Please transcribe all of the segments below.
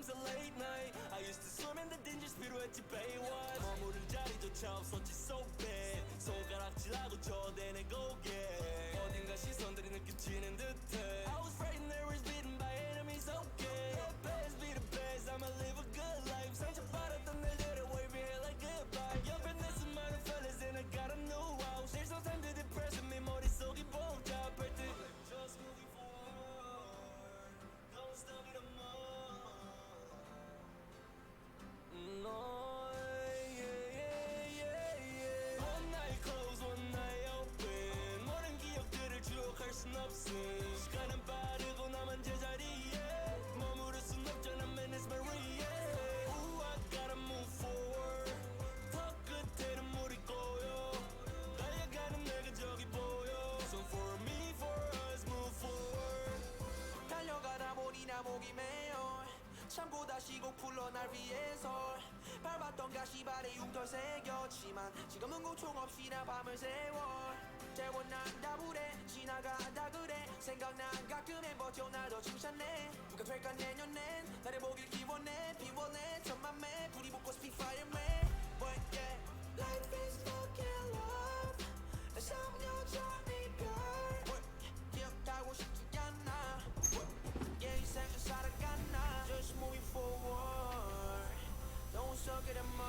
comes a late night. I used to swim in the dingy 필요했지 Baywatch. 머무를 자리조차 없었지 so bad. 손가락질하고 저대내 고개. 어딘가 시선들이 느껴지는 듯해. I was frightened there was beaten by enemies. Okay, the best be the best. I'ma live a good life. 상처받았던 날들을 wave your head like goodbye. 옆에 내 수많은 fellas and I got a new house. There's no time to depress me. 머릿속이 복잡할 때. Just moving forward. Don't stop it no more. No, yeah, yeah, yeah. One night close, one night open. 모든 기억들을 추억할 순 없음. 시간은 빠르고 나만 제자리에 머무를 순 없잖아 man it's Maria. Ooh I gotta move forward. 더 끝에는 물이 고여. 달려가는 내가 저기 보여. So for me, for us, move forward. 달려가다 보니 나 목이 메어. 참고 다시 곡 불러 날 위해서 밟았던 가시발에 흉터 새겼지만 지금은 고통 없이 나 밤을 새워 재원난다 불에 지나가다 그래 생각나 가끔엔 버텨 날 더 칭찬해 누가 될까 내년엔 나를 보길 기원해 비워내 천만 매 불이 붙고 speak fireman But yeah life is fucking love 내 삶여자 이별 기억하고 싶지 않아 yeah 인생을 살아가나 Just moving forward Don't suck it anymore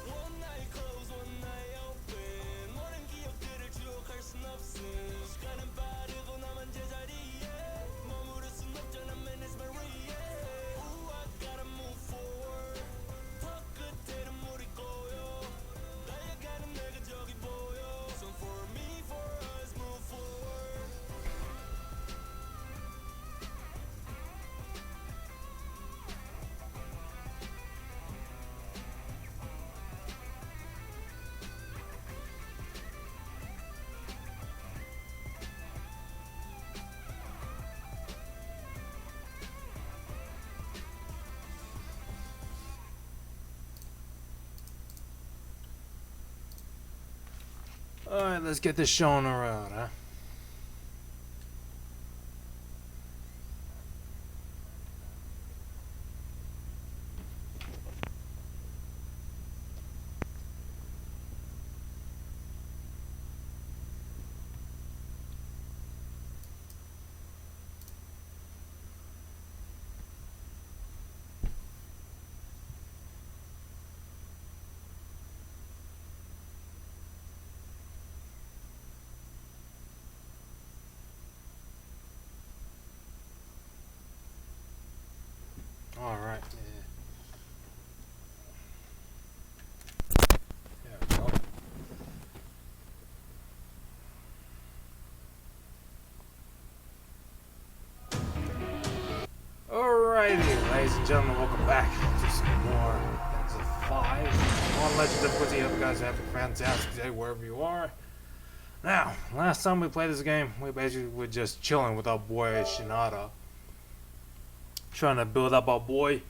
One night close, one night open 모든 기억들을 추억할 순 없음 시간은 빠르고 나만 제자리에 머무를 순 없잖아 man it's Maria Ooh I gotta move forward 더 끝에는 물이 고여 달려가는 내가 저기 보여 So for me, for us, move forward Alright, let's get this show on the road, huh? Alright, yeah. There we go. Alrighty, ladies and gentlemen, welcome back to some more Yakuza 5 on Legend difficulty. Hope you guys have a fantastic day wherever you are. Now, last time we played this game, we basically were just chilling with our boy Shinada. Trying to build up our boy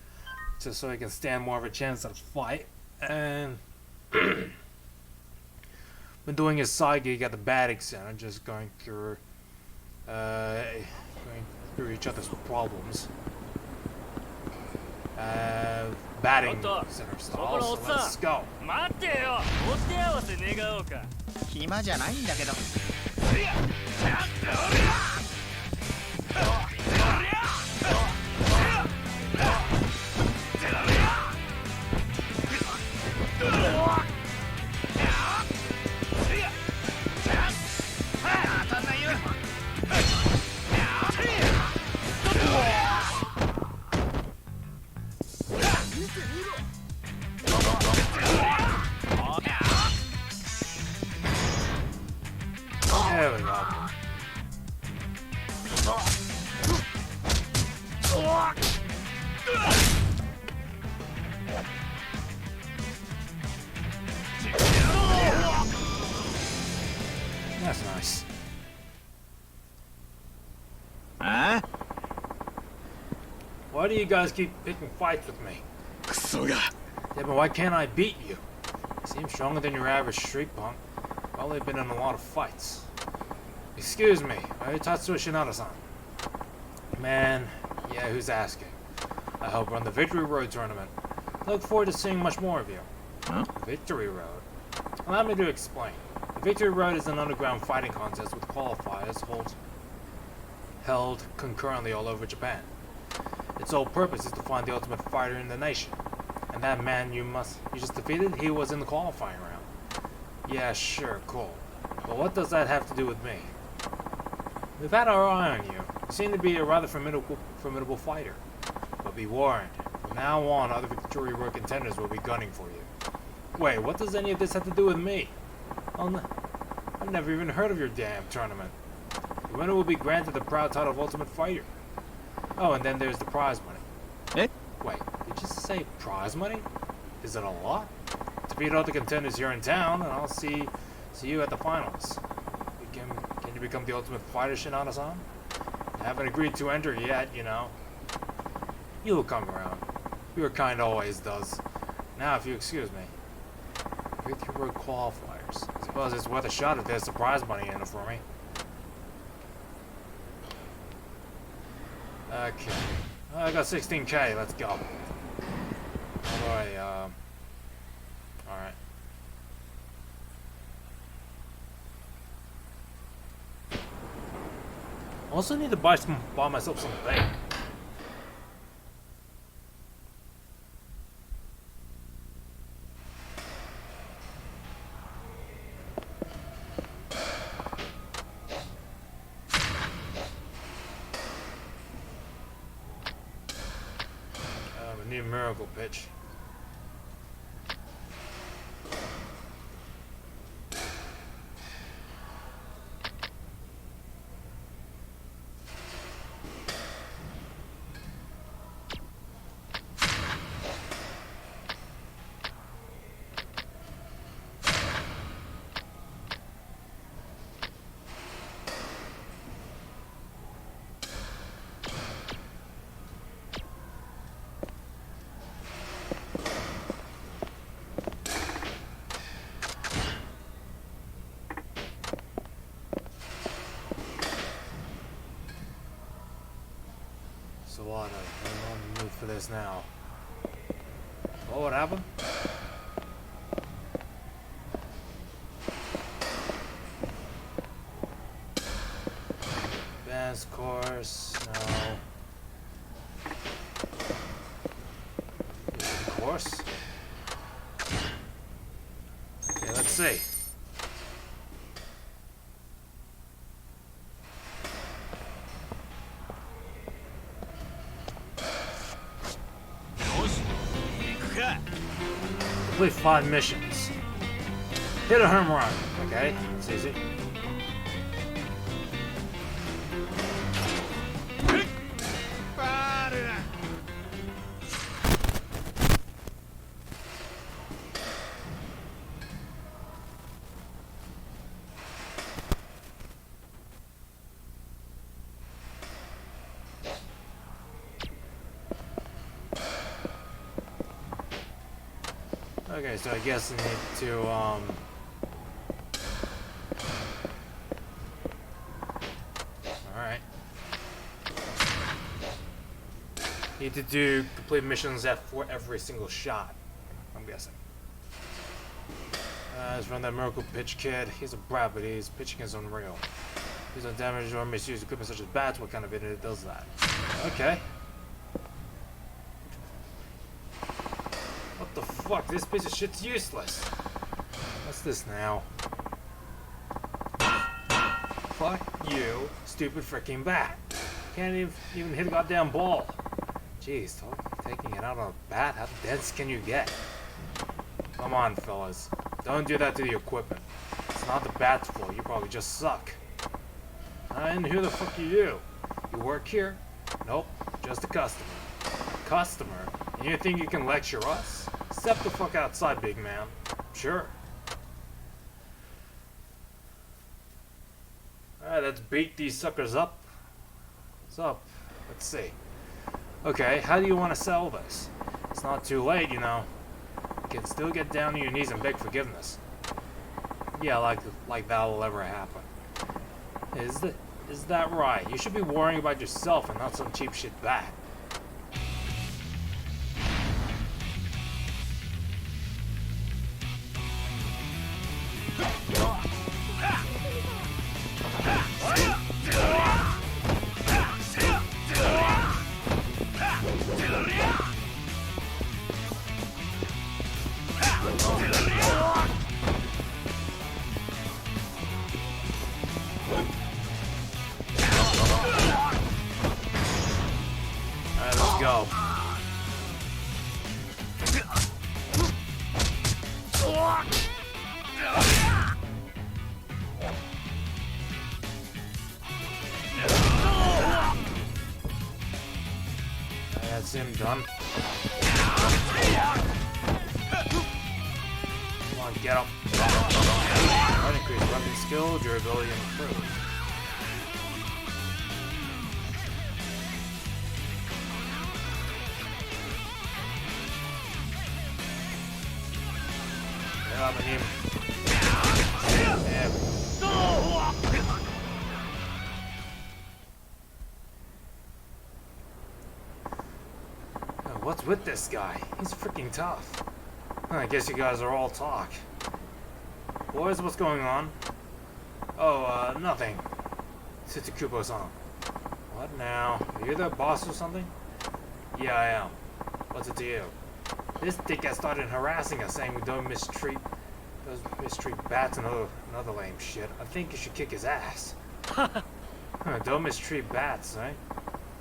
just so he can stand more of a chance at a fight, and been doing his side gig at the batting center, just going through each other's problems. Batting center style. So let's go. 待ってよ、お手合わせ願おうか。暇じゃないんだけど。There we go. That's nice. Huh? Why do you guys keep picking fights with me? Yeah, but why can't I beat you? You seem stronger than your average street punk. Probably been in a lot of fights. Excuse me, are you Tatsuo Shinada-san? Man, yeah, who's asking? I help run the Victory Road tournament. I look forward to seeing much more of you. Huh? Victory Road? Allow me to explain. The Victory Road is an underground fighting contest with qualifiers held concurrently all over Japan. Its sole purpose is to find the ultimate fighter in the nation. And that man you just defeated, he was in the qualifying round. Yeah, sure, cool. But what does that have to do with me? We've had our eye on you. You seem to be a rather formidable fighter. But be warned, from now on, other Victory Road contenders will be gunning for you. Wait, what does any of this have to do with me? I've never even heard of your damn tournament. The winner will be granted the proud title of Ultimate Fighter. Oh, and then there's the prize money. Eh? Wait, did you just say prize money? Is it a lot? Defeat all the contenders here in town, and I'll see you at the finals. Can you become the Ultimate Fighter, Shinada-san? I haven't agreed to enter yet, you know. You will come around. Your kind always does. Now, if you excuse me. Victory Road qualifiers. I suppose it's worth a shot if there's some prize money in it for me. Okay. I got 16K. Let's go. Alright, alright. Also need to buy myself some bait. I need a miracle pitch. I'm on the mood for this now. Oh, what happened? Advanced course, no. Course? Okay, let's see. Complete 5 missions. Hit a home run. Okay, that's easy. Okay, so I guess I need to, alright. Need to do complete missions for every single shot, I'm guessing. Let's run that Miracle Pitch kid. He's a brat, but his pitching is unreal. He's on damage or misuse equipment such as bats. What kind of idiot does that? Okay. What the fuck? This piece of shit's useless. What's this now? Fuck you, stupid freaking bat. Can't even hit a goddamn ball. Jeez, taking it out on a bat? How dense can you get? Come on, fellas. Don't do that to the equipment. It's not the bat's fault. You probably just suck. And who the fuck are you? You work here? Nope, just a customer. Customer? And you think you can lecture us? Step the fuck outside, big man. Sure. Alright, let's beat these suckers up. What's up? Let's see. Okay, how do you want to sell this? It's not too late, you know. You can still get down to your knees and beg forgiveness. Yeah, like that will ever happen. Is that right? You should be worrying about yourself and not some cheap shit bat. Alright, let's go. That's him done. Come on, get up. Right, increase weapon skill, durability, and improved. Yeah, I'm him. Damn. What's with this guy? He's freaking tough. I guess you guys are all talk. Boys, what's going on? Oh, nothing. Tsukubo-san. What now? Are you the boss or something? Yeah, I am. What's it to you? This dickhead started harassing us, saying we don't mistreat bats and other lame shit. I think you should kick his ass. Don't mistreat bats, eh?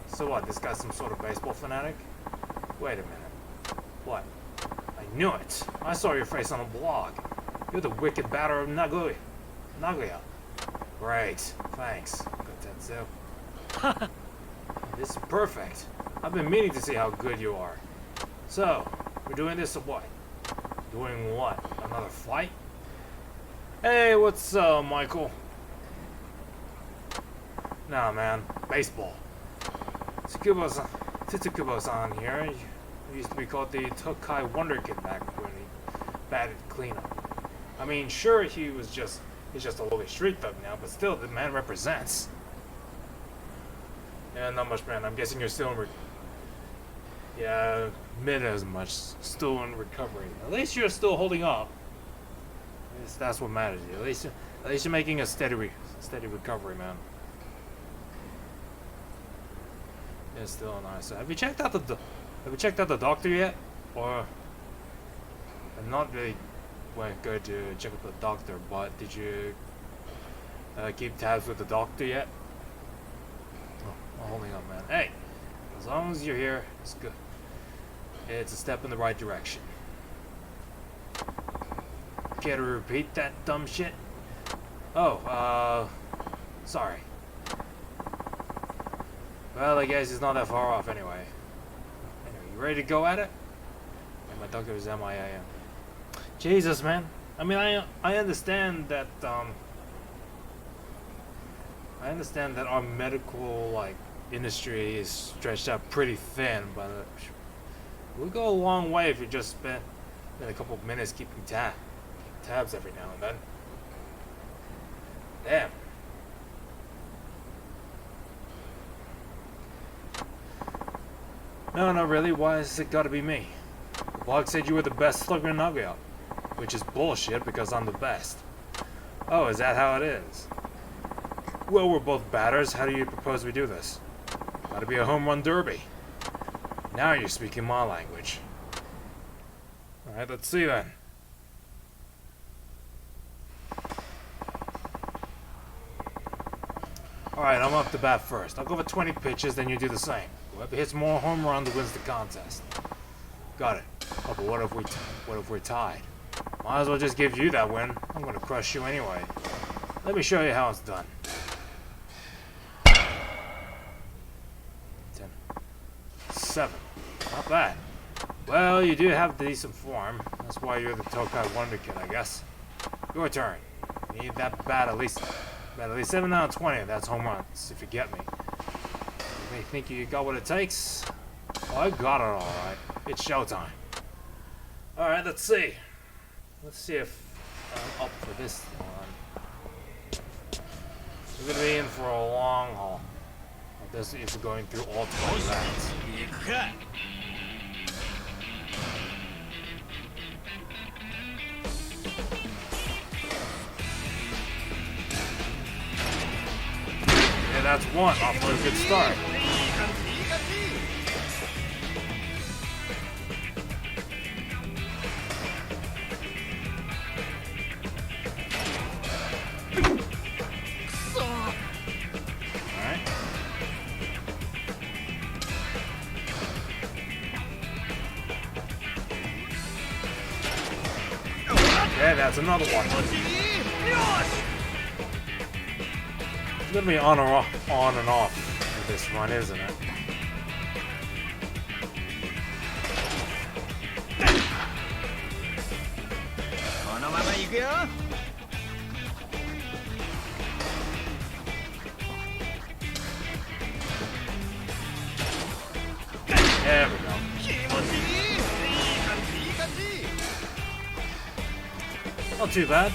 So what, this guy's some sort of baseball fanatic? Wait a minute. What? I knew it. I saw your face on a blog. You're the wicked batter of Nagoya. Great. Thanks. Good Tetsu. This is perfect. I've been meaning to see how good you are. So, we're doing this or what? Doing what? Another fight? Hey, what's up, Michael? Nah, man. Baseball. Tsukubo-san here. He used to be called the Tokai Wonder Kid back when he batted cleanup. I mean, sure, he's just a lowly street thug now, but still, the man represents. Yeah, not much, man. I'm guessing you're still in yeah, mid as much. Still in recovery. At least you're still holding up. That's what matters. At least you're making a steady recovery, man. It's still nice. Have you checked out the doctor yet? Or I'm not really good to check out the doctor, but did you keep tabs with the doctor yet? Oh, I'm holding up, man. Hey, as long as you're here, it's good. It's a step in the right direction. Care to repeat that dumb shit? Oh, sorry. Well, I guess it's not that far off anyway. Anyway, you ready to go at it? And my doctor is MIA. Jesus, man. I mean, I understand that our medical industry is stretched out pretty thin, but we'll go a long way if you just spend a couple of minutes keeping tabs every now and then. Damn. No, really. Why has it got to be me? The blog said you were the best slugger in Nagoya, which is bullshit because I'm the best. Oh, is that how it is? Well, we're both batters. How do you propose we do this? Gotta be a home run derby. Now you're speaking my language. Alright, let's see then. Alright, I'm up to bat first. I'll go for 20 pitches, then you do the same. Whoever hits more home runs wins the contest. Got it. Oh, but what if we're tied? Might as well just give you that win. I'm gonna crush you anyway. Let me show you how it's done. 10. 7. Not bad. Well, you do have decent form. That's why you're the Tokai Wonder Kid, I guess. Your turn. You need that bat at least 7 out of 20. That's home runs, if you get me. You think you got what it takes? Oh, I got it alright. It's showtime. Alright, let's see. Let's see if I'm up for this one. We're gonna be in for a long haul. This is going through all 20 rounds. 行くか。 Yeah, that's one. Off to a good start. Alright. Yeah, that's another one. It's gonna be on and off with this run, isn't it? There we go. Not too bad.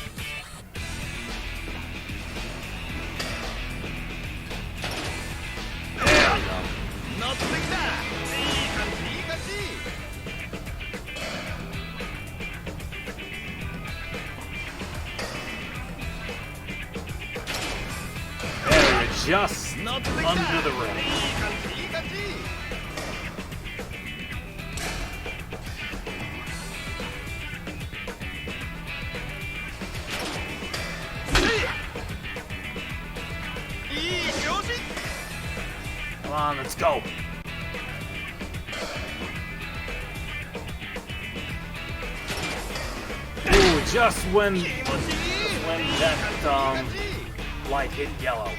Just under the rim. Come on, let's go. Ooh, just when that light hit yellow.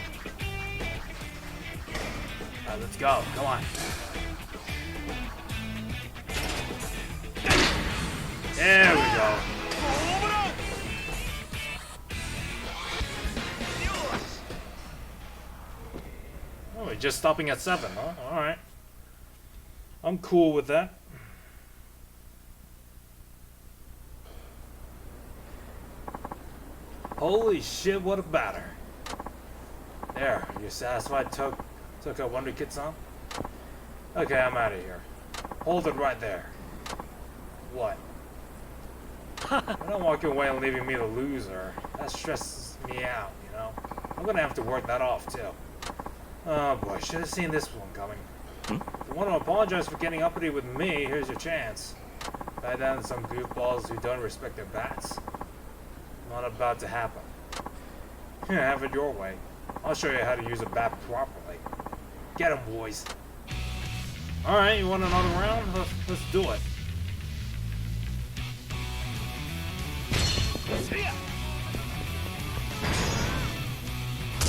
Alright, let's go. Come on. There we go. Oh, we're just stopping at 7, huh? Alright. I'm cool with that. Holy shit, what a batter. There, you satisfied, Toka Wonder Kid-san? Okay, I'm out of here. Hold it right there. What? You're not walking away and leaving me the loser. That stresses me out, you know? I'm gonna have to work that off, too. Oh boy, should have seen this one coming. If you want to apologize for getting uppity with me, here's your chance. Tie down some goofballs who don't respect their bats. Not about to happen. Yeah, have it your way. I'll show you how to use a bat properly. Get 'em, boys. Alright, you want another round? Let's do it.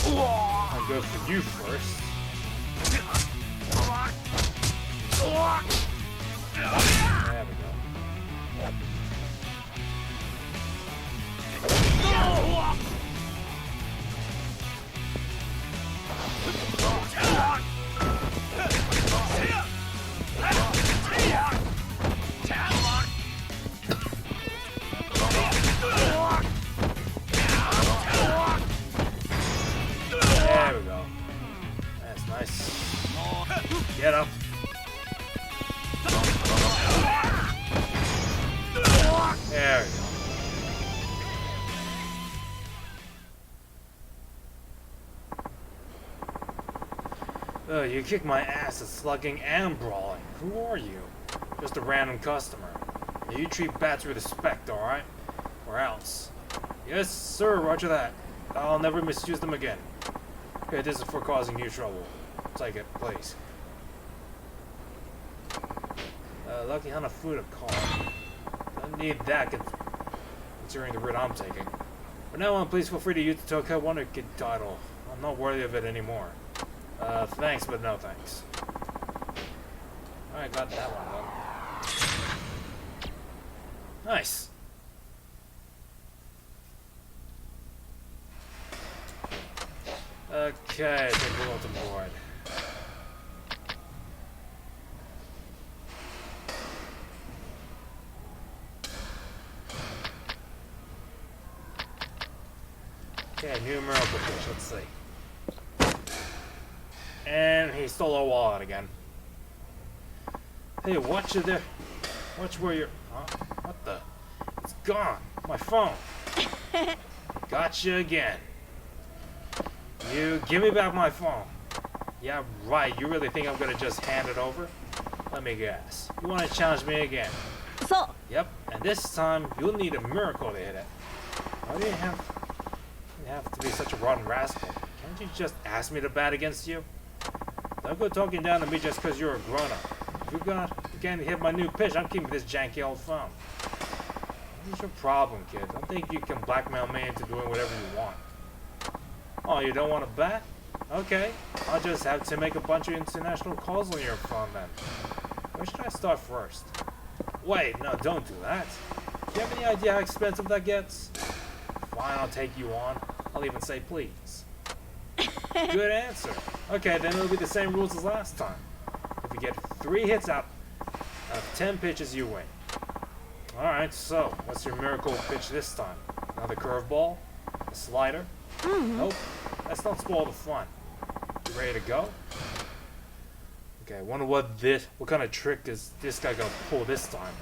I'll go for you first. There we go. There we go. That's nice. Get up. There we go. You kick my ass at slugging and brawling. Who are you? Just a random customer. You treat bats with respect, alright? Or else. Yes, sir, roger that. I'll never misuse them again. Okay, this is for causing you trouble. Take it, please. Lucky Hanafuda call. Don't need that considering the route I'm taking. From now on, please feel free to use the Tokai Wonder Kid title. I'm not worthy of it anymore. Thanks, but no thanks. Alright, got that one done. Nice. Okay, take a look to board. Okay, numerical pitch, let's see. And he stole our wallet again. Hey, watch it there. Watch where you're... Huh? What the... It's gone. My phone. Gotcha again. You give me back my phone. Yeah, right. You really think I'm gonna just hand it over? Let me guess. You want to challenge me again? So, Yep. And this time you'll need a miracle to hit it. Why do you have to be such a rotten rascal? Can't you just ask me to bat against you? Don't go talking down to me just because you're a grown-up. If you can't hit my new pitch, I'm keeping this janky old phone. What's your problem, kid? I think you can blackmail me into doing whatever you want. Oh, you don't want to bat? Okay, I'll just have to make a bunch of international calls on your phone then. Where should I start first? Wait, no, don't do that. Do you have any idea how expensive that gets? Fine, I'll take you on. I'll even say please. Good answer. Okay, then it'll be the same rules as last time. If you get 3 hits out of 10 pitches, you win. Alright, so, what's your miracle pitch this time? Another curveball? A slider? Nope. Let's not spoil the fun. You ready to go? Okay, I wonder what kind of trick is this guy gonna pull this time?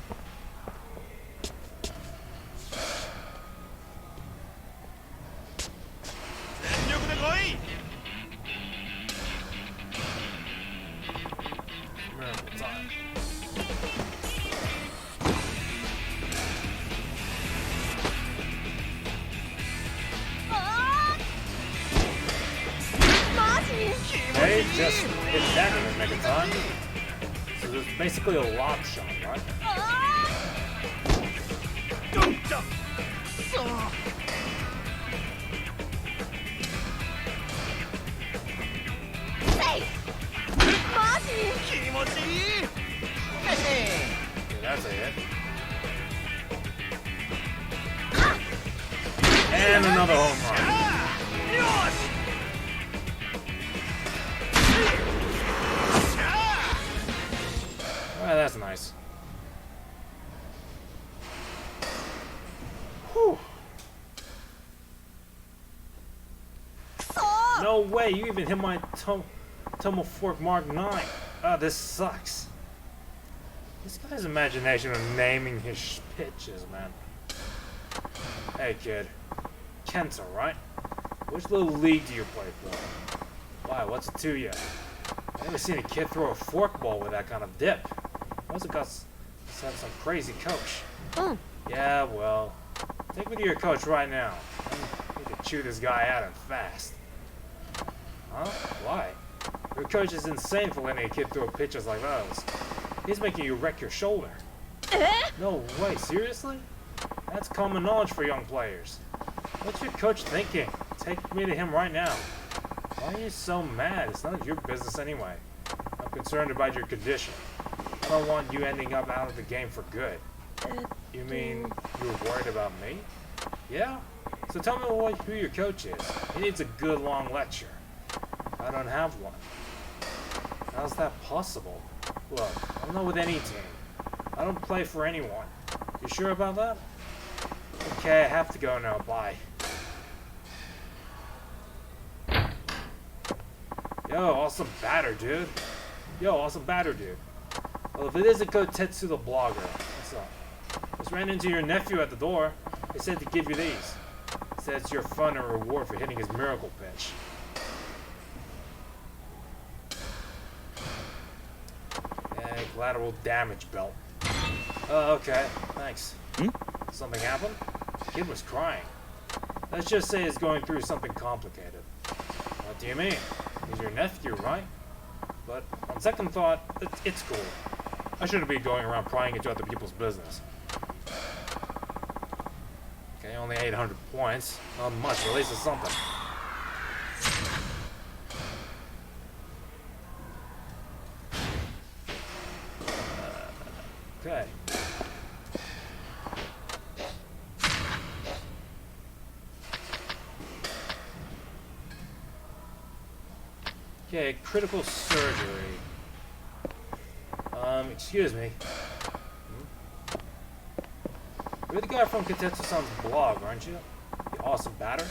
Miracle time. Hey, just hit that in a mega time. So there's basically a lock shot, right? Okay, that's a hit. And another home run. Alright, that's nice. Whew. No way, you even hit my Tomahawk Mark 9. Oh, this sucks. This guy's imagination of naming his pitches, man. Hey, kid. Kenta, right? Which little league do you play for? Why, what's it to you? I've never seen a kid throw a forkball with that kind of dip. Must have some crazy coach. Yeah, well, take me to your coach right now. I need to chew this guy out and fast. Huh? Why? Your coach is insane for letting a kid throw pitches like those. He's making you wreck your shoulder. No way, seriously? That's common knowledge for young players. What's your coach thinking? Take me to him right now. Why are you so mad? It's none of your business anyway. I'm concerned about your condition. I don't want you ending up out of the game for good. You mean you're worried about me? Yeah? So tell me who your coach is. He needs a good long lecture. I don't have one. How's that possible? Look, I'm not with any team. I don't play for anyone. You sure about that? Okay, I have to go now. Bye. Yo, awesome batter, dude. Well, if it isn't Kotetsu the blogger, what's up? Just ran into your nephew at the door. They said to give you these. Said it's your fun and reward for hitting his miracle pitch. Hey, collateral damage belt. Oh, okay. Thanks. Something happened? The kid was crying. Let's just say he's going through something complicated. What do you mean? He's your nephew, right? But on second thought, it's cool. I shouldn't be going around prying into other people's business. Okay, only 800 points. Not much, but at least it's something. Okay. Okay, critical surgery. Excuse me. You're the guy from Kotetsu-san's blog, aren't you? The awesome batter?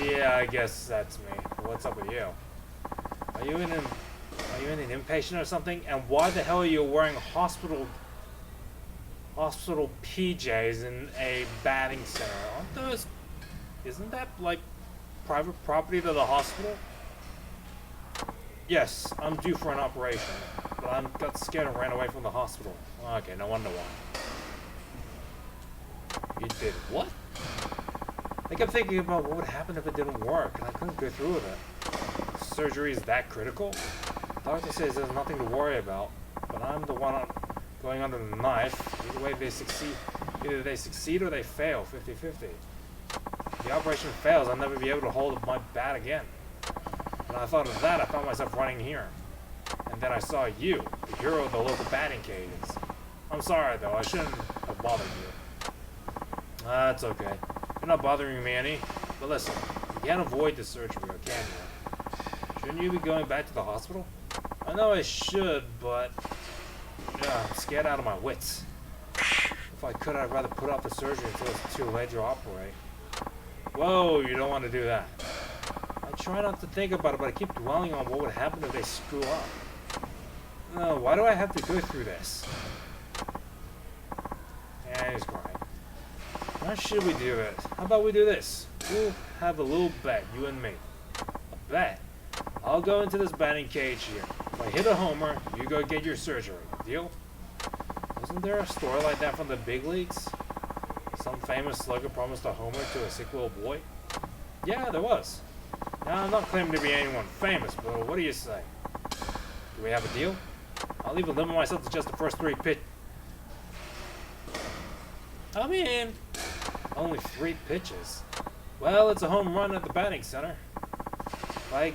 Yeah, I guess that's me. What's up with you? Are you in an inpatient or something? And why the hell are you wearing hospital PJs in a batting center? Aren't those? Isn't that like private property to the hospital? Yes, I'm due for an operation, but I got scared and ran away from the hospital. Okay, no wonder why. You did what? I kept thinking about what would happen if it didn't work, and I couldn't go through with it. Surgery is that critical? The doctor says there's nothing to worry about, but I'm the one going under the knife. Either way, they succeed or they fail, 50-50. If the operation fails, I'll never be able to hold my bat again. When I thought of that, I found myself running here. And then I saw you, the hero of the local batting cages. I'm sorry, though. I shouldn't have bothered you. That's okay. You're not bothering me any. But listen, you can't avoid the surgery, or can you? Shouldn't you be going back to the hospital? I know I should, but yeah, I'm scared out of my wits. If I could, I'd rather put off the surgery until it's too late to operate. Whoa, you don't want to do that. I try not to think about it, but I keep dwelling on what would happen if they screw up. Why do I have to go through this? Yeah, he's crying. How should we do it? How about we do this? We'll have a little bet, you and me. A bet? I'll go into this batting cage here. If I hit a homer, you go get your surgery. Deal? Wasn't there a story like that from the big leagues? Some famous slugger promised a homer to a sick little boy? Yeah, there was. Now, I'm not claiming to be anyone famous, but what do you say? Do we have a deal? I'll even limit myself to just the first 3 pitch. I mean, only 3 pitches. Well, it's a home run at the batting center. If I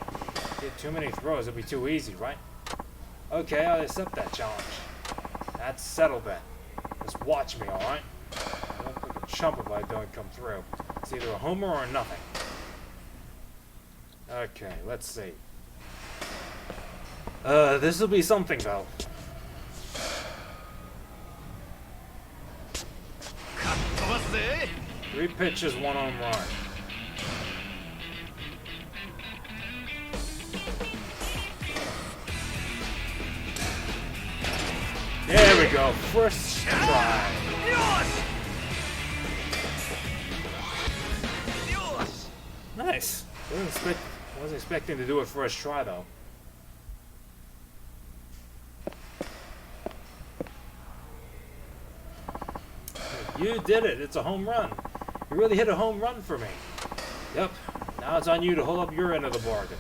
get too many throws, it'll be too easy, right? Okay, I'll accept that challenge. That's settled then. Just watch me, alright? I won't look a chump if I don't come through. It's either a homer or nothing. Okay, let's see. This'll be something though. 3 pitches, 1 home run. There we go, first try. Nice. Wasn't expecting to do it first try though. You did it. It's a home run. You really hit a home run for me. Yep. Now it's on you to hold up your end of the bargain.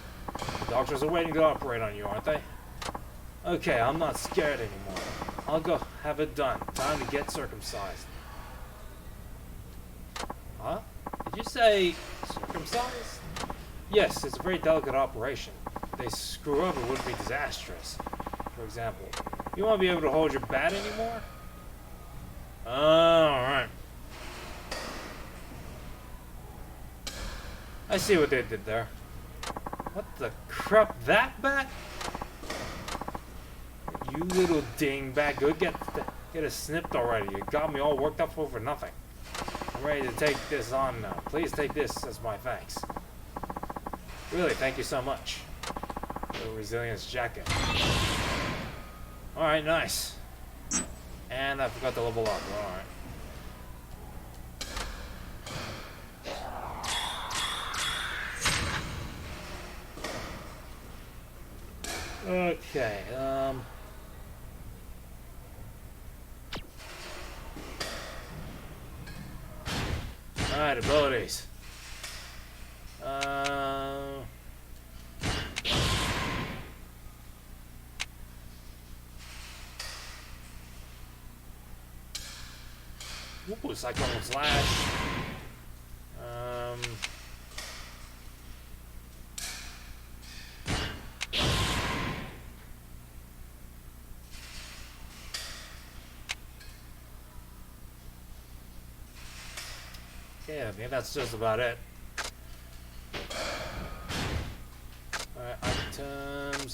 The doctors are waiting to operate on you, aren't they? Okay, I'm not scared anymore. I'll go have it done. Time to get circumcised. Huh? Did you say circumcised? Yes, it's a very delicate operation. If they screw up, it would be disastrous. For example, you won't be able to hold your bat anymore? Alright. I see what they did there. What the crap? That bat? You little dingbat. Go get it snipped already. You got me all worked up for nothing. I'm ready to take this on now. Please take this as my thanks. Really, thank you so much. The resilience jacket. Alright, nice. And I forgot to level up. Alright. Okay, alright, abilities. Ooh, Cyclone Slash. Yeah, I think that's just about it. Alright, items.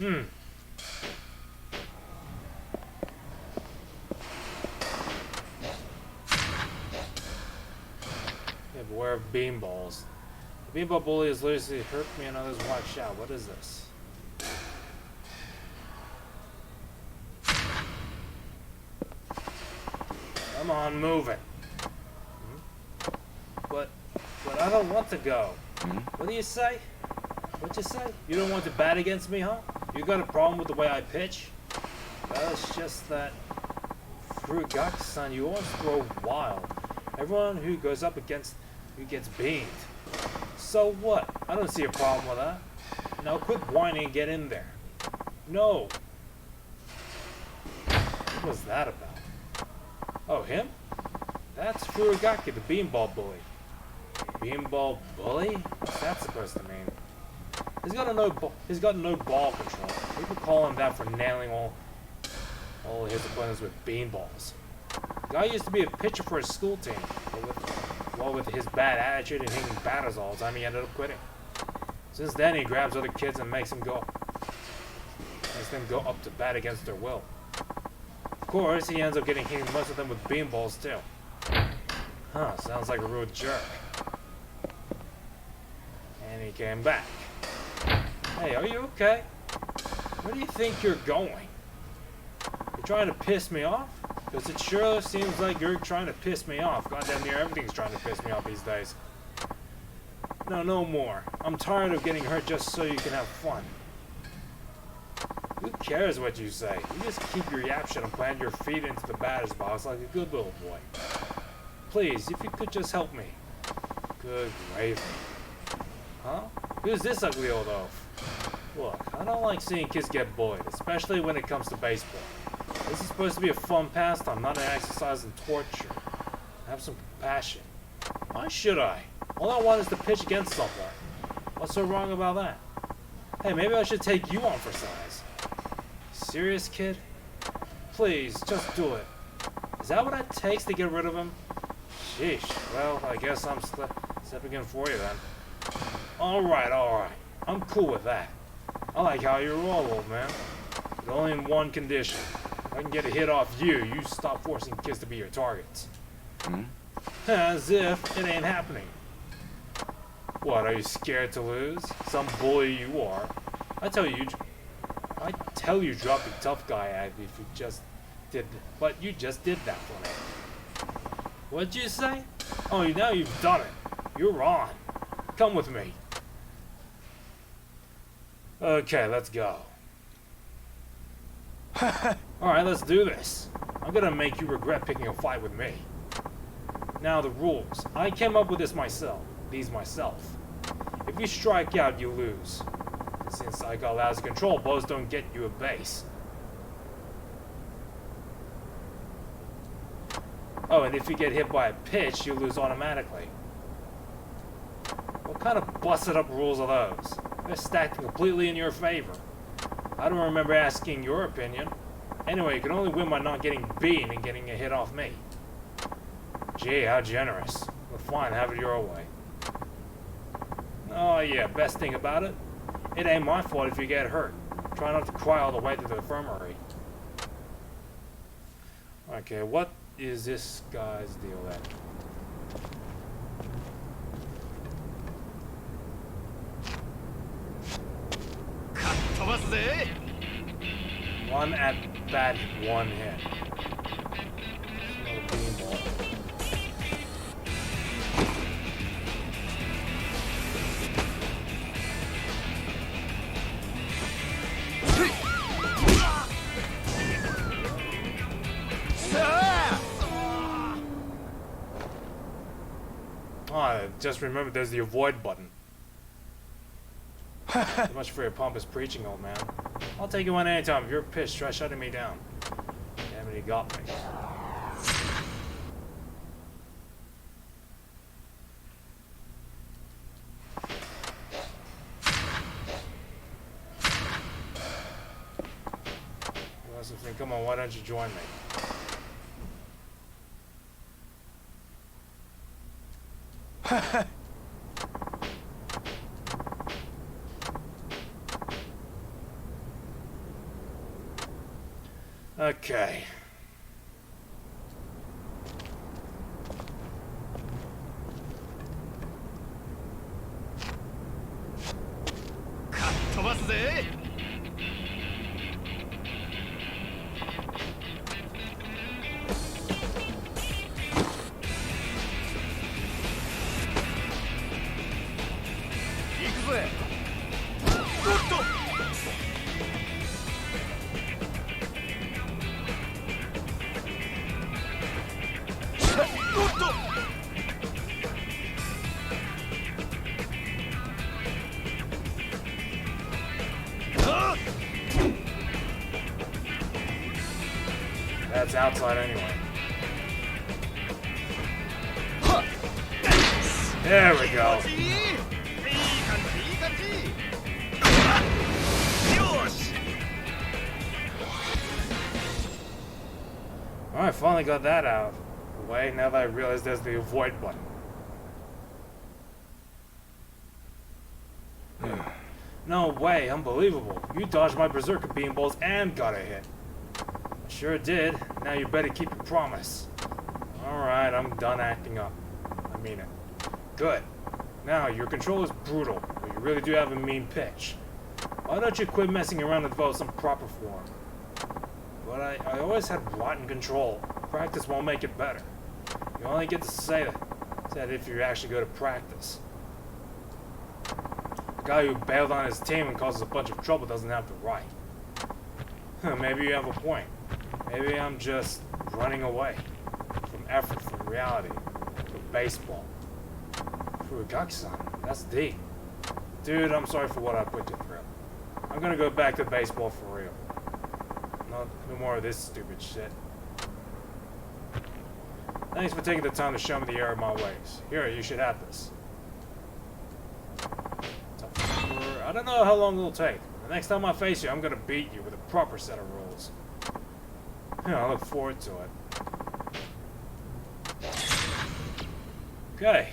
Yeah, beware of beanballs. The beanball bully has literally hurt me and others watch out. What is this? Come on, move it. But I don't want to go. What do you say? What you say? You don't want to bat against me, huh? You got a problem with the way I pitch? Well, it's just that Furugaki-san, you always throw wild. Everyone who goes up against you gets beamed. So what? I don't see a problem with that. Now quit whining and get in there. No. What was that about? Oh, him? That's Furugaki, the beanball bully. Beanball bully? What's that supposed to mean? He's got no ball control. People call him that for nailing all his opponents with beanballs. The guy used to be a pitcher for his school team, but with his bad attitude and hitting batters all the time, he ended up quitting. Since then, he grabs other kids and makes them go up to bat against their will. Of course, he ends up getting hit most of them with beanballs too. Huh, sounds like a real jerk. And he came back. Hey, are you okay? Where do you think you're going? You're trying to piss me off? Because it sure seems like you're trying to piss me off. Goddamn near everything's trying to piss me off these days. No more. I'm tired of getting hurt just so you can have fun. Who cares what you say? You just keep your yap shut and plant your feet into the batter's box like a good little boy. Please, if you could just help me. Good gravy. Huh? Who's this ugly old oaf? Look, I don't like seeing kids get bullied, especially when it comes to baseball. This is supposed to be a fun pastime, not an exercise in torture. Have some compassion. Why should I? All I want is to pitch against someone. What's so wrong about that? Hey, maybe I should take you on for size. Serious, kid? Please, just do it. Is that what it takes to get rid of him? Sheesh. Well, I guess I'm stepping in for you then. Alright. I'm cool with that. I like how you roll, old man. But only in one condition. If I can get a hit off you, you stop forcing kids to be your targets. As if it ain't happening. What, are you scared to lose? Some bully you are. I tell you drop the tough guy act if you just did, but you just did that for me. What'd you say? Oh, now you've done it. You're on. Come with me. Okay, let's go. Alright, let's do this. I'm gonna make you regret picking a fight with me. Now the rules. I came up with these myself. If you strike out, you lose. Since I got lousy control, balls don't get you a base. Oh, and if you get hit by a pitch, you lose automatically. What kind of busted up rules are those? They're stacked completely in your favor. I don't remember asking your opinion. Anyway, you can only win by not getting beaten and getting a hit off me. Gee, how generous. Well, fine, have it your way. Oh yeah, best thing about it? It ain't my fault if you get hurt. Try not to cry all the way to the infirmary. Okay, what is this guy's deal then? One at bat, one hit. No beanball. Oh, just remember there's the avoid button. So much for your pompous preaching, old man. I'll take you on anytime. If you're pissed, try shutting me down. Damn it, he got me. Come on, why don't you join me? Okay. That's outside anyway. There we go. Alright, finally got that out of the way. Now that I realize there's the avoid button. No way, unbelievable. You dodged my berserker beamballs and got a hit. Sure did. Now you better keep your promise. Alright, I'm done acting up. I mean it. Good. Now, your control is brutal, but you really do have a mean pitch. Why don't you quit messing around and develop some proper form? But I always had rotten control. Practice won't make it better. You only get to say that if you actually go to practice. The guy who bailed on his team and causes a bunch of trouble doesn't have the right. Maybe you have a point. Maybe I'm just running away from effort, from reality, from baseball. Yakuza, that's deep. Dude, I'm sorry for what I put you through. I'm gonna go back to baseball for real. No more of this stupid shit. Thanks for taking the time to show me the error of my ways. Here, you should have this. I don't know how long it'll take. The next time I face you, I'm gonna beat you with a proper set of rules. Yeah, I look forward to it. Okay.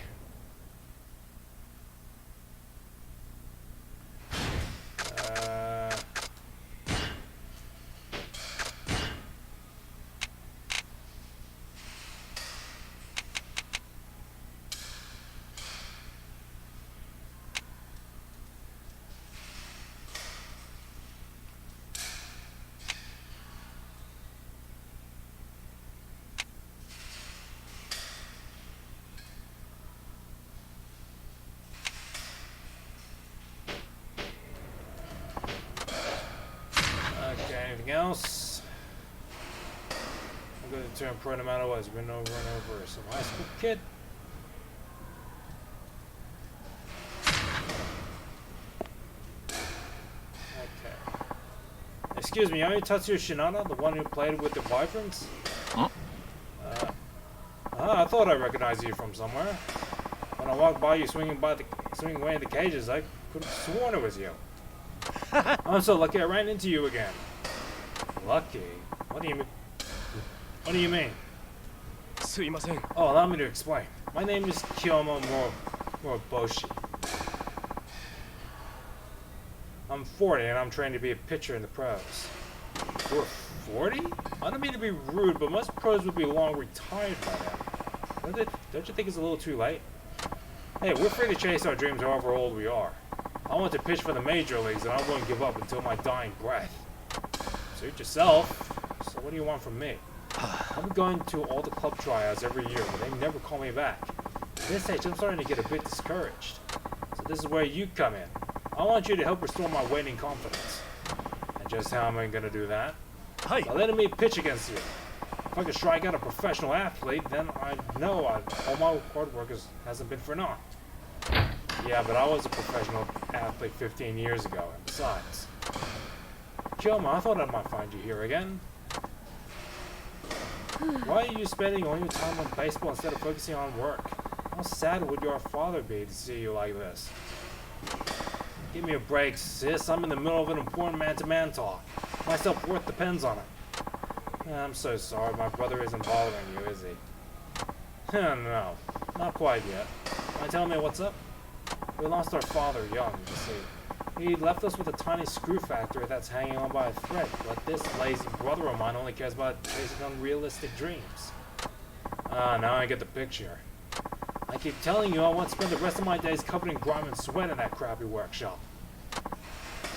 Anything else? I'm going to turn pro no matter what. It's been over and over. Some high school kid. Okay. Excuse me, are you Tatsuya Shinada, the one who played with the Wyverns? Huh? I thought I recognized you from somewhere. When I walked by you swinging away in the cages, I could have sworn it was you. I'm so lucky I ran into you again. Lucky? What do you mean? What do you mean? Oh, allow me to explain. My name is Kiyomo Moroboshi. I'm 40 and I'm trained to be a pitcher in the pros. You're 40? I don't mean to be rude, but most pros would be long retired by now. Don't you think it's a little too late? Hey, we're free to chase our dreams however old we are. I want to pitch for the major leagues and I won't give up until my dying breath. Suit yourself. So what do you want from me? I'm going to all the club tryouts every year, but they never call me back. At this age, I'm starting to get a bit discouraged. So this is where you come in. I want you to help restore my waning confidence. And just how am I going to do that? By letting me pitch against you. If I can strike out a professional athlete, then I know all my hard work hasn't been for naught. Yeah, but I was a professional athlete 15 years ago, and besides. Kilma, I thought I might find you here again. Why are you spending all your time on baseball instead of focusing on work? How sad would your father be to see you like this? Give me a break, sis. I'm in the middle of an important man-to-man talk. My self-worth depends on it. I'm so sorry. My brother isn't bothering you, is he? No, not quite yet. Mind telling me what's up? We lost our father young, you see. He left us with a tiny screw factory that's hanging on by a thread, but this lazy brother of mine only cares about chasing unrealistic dreams. Now I get the picture. I keep telling you I want to spend the rest of my days covered in grime and sweat in that crappy workshop.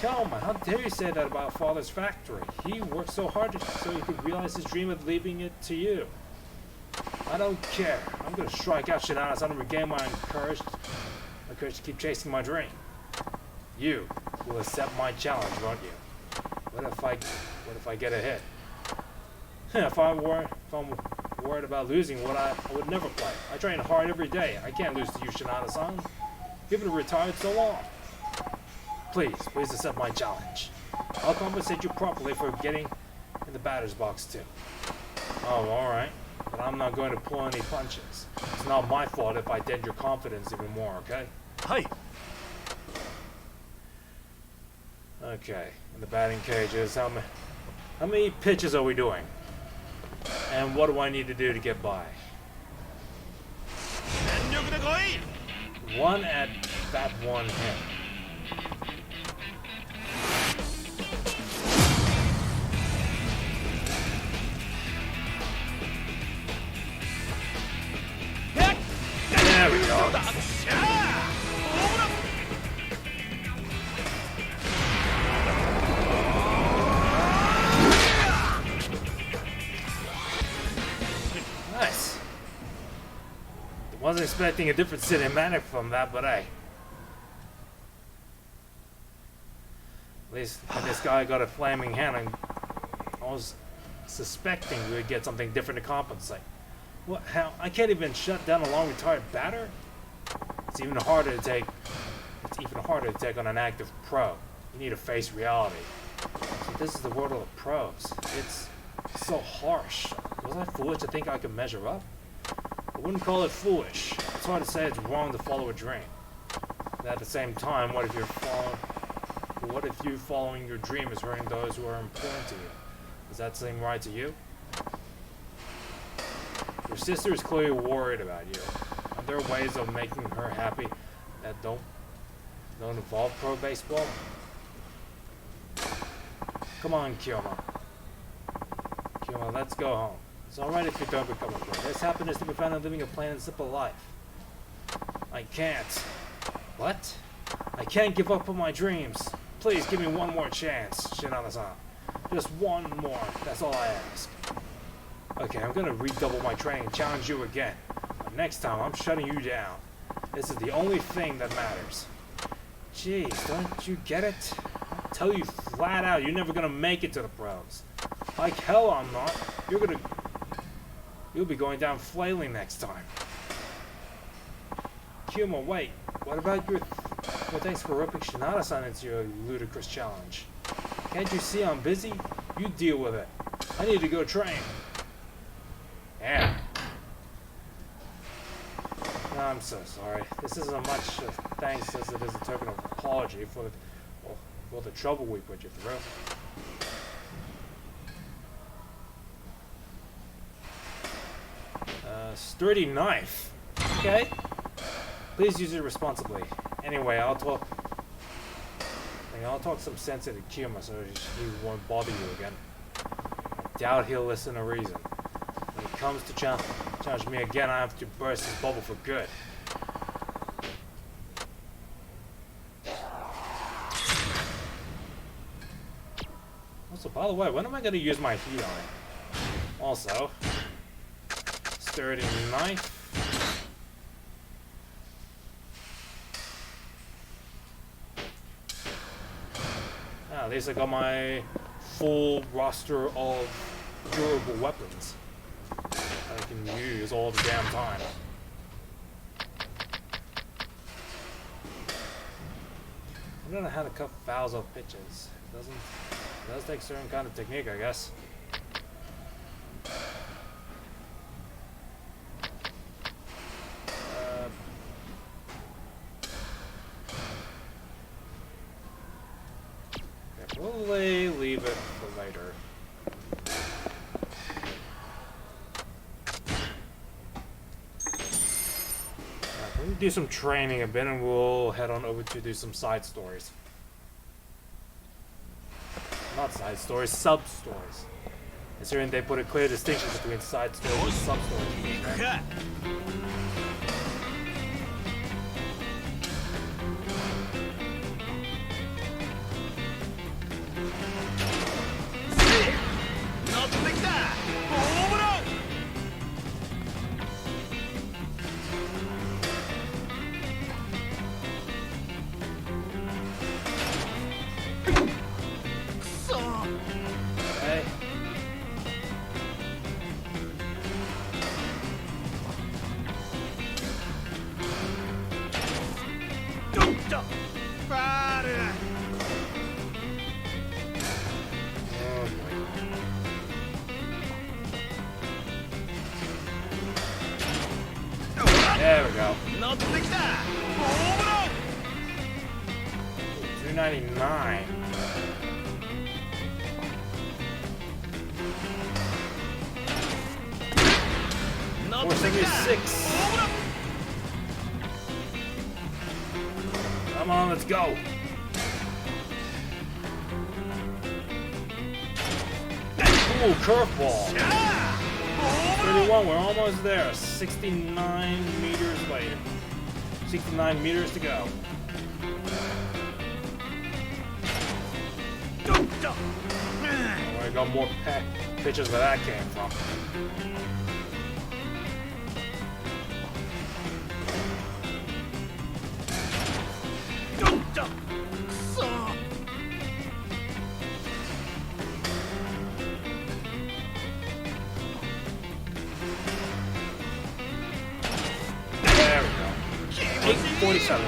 Come on, how dare you say that about Father's factory? He worked so hard so he could realize his dream of leaving it to you. I don't care. I'm gonna strike out Shinana's and regain my courage to keep chasing my dream. You will accept my challenge, won't you? What if I get a hit? If I'm worried about losing, I would never play. I train hard every day. I can't lose to you, Shinana-san. You've been retired so long. Please accept my challenge. I'll compensate you properly for getting in the batter's box too. Oh, alright. But I'm not going to pull any punches. It's not my fault if I dent your confidence even more, okay? Hi. Okay, in the batting cages, how many pitches are we doing? And what do I need to do to get by? One at that one hit. There we go. Nice. Wasn't expecting a different cinematic from that, but hey. At least this guy got a flaming hand, and I was suspecting we would get something different to compensate. What? How? I can't even shut down a long-retired batter? It's even harder to take on an active pro. You need to face reality. So this is the world of the pros. It's so harsh. Was I foolish to think I could measure up? I wouldn't call it foolish. It's hard to say it's wrong to follow a dream. But at the same time, what if you following your dream is hurting those who are important to you? Does that seem right to you? Your sister is clearly worried about you. Are there ways of making her happy that don't involve pro baseball? Come on, Kyoma. Kyoma, let's go home. It's alright if you don't become a pro. There's happiness to be found in living a plain and simple life. I can't. What? I can't give up on my dreams. Please give me one more chance, Shinana-san. Just one more. That's all I ask. Okay, I'm gonna redouble my training and challenge you again. But next time, I'm shutting you down. This is the only thing that matters. Jeez, don't you get it? I'll tell you flat out, you're never gonna make it to the pros. Like hell I'm not. You'll be going down flailing next time. Kyoma, wait. What about your... Well, thanks for ripping Shinada-san into your ludicrous challenge. Can't you see I'm busy? You deal with it. I need to go train. Yeah. No, I'm so sorry. This isn't much thanks as it is a token of apology for the trouble we put you through. Sturdy knife. Okay. Please use it responsibly. Anyway, I'll talk some sense into Kyoma so he won't bother you again. I doubt he'll listen to reason. When it comes to challenge me again, I have to burst his bubble for good. Also, by the way, when am I going to use my heat on? Also, sturdy knife. At least I got my full roster of durable weapons that I can use all the damn time. I don't know how to cut fouls off pitches. It does take a certain kind of technique, I guess. We'll leave it for later. We'll do some training a bit and we'll head on over to do some side stories. not side stories, sub stories. Considering they put a clear distinction between side stories and sub stories. Right? Okay. Oh boy. There we go. 299. Four 76. Come on, let's go. Ooh, curveball. 31, we're almost there. 69 meters later. 69 meters to go. Oh, I got more pitches where that came from. There we go. 847.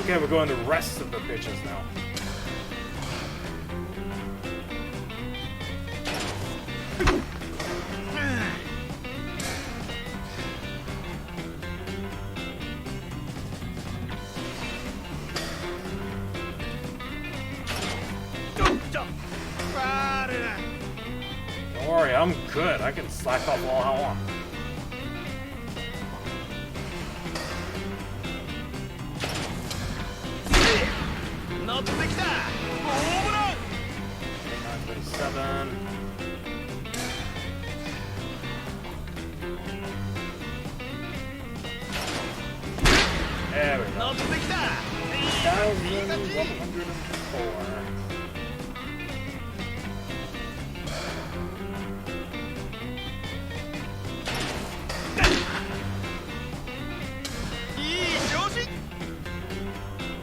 Okay, we're going the rest of the pitches now. Don't worry, I'm good. I can slack off all I want. Seven. There we go. 1,104.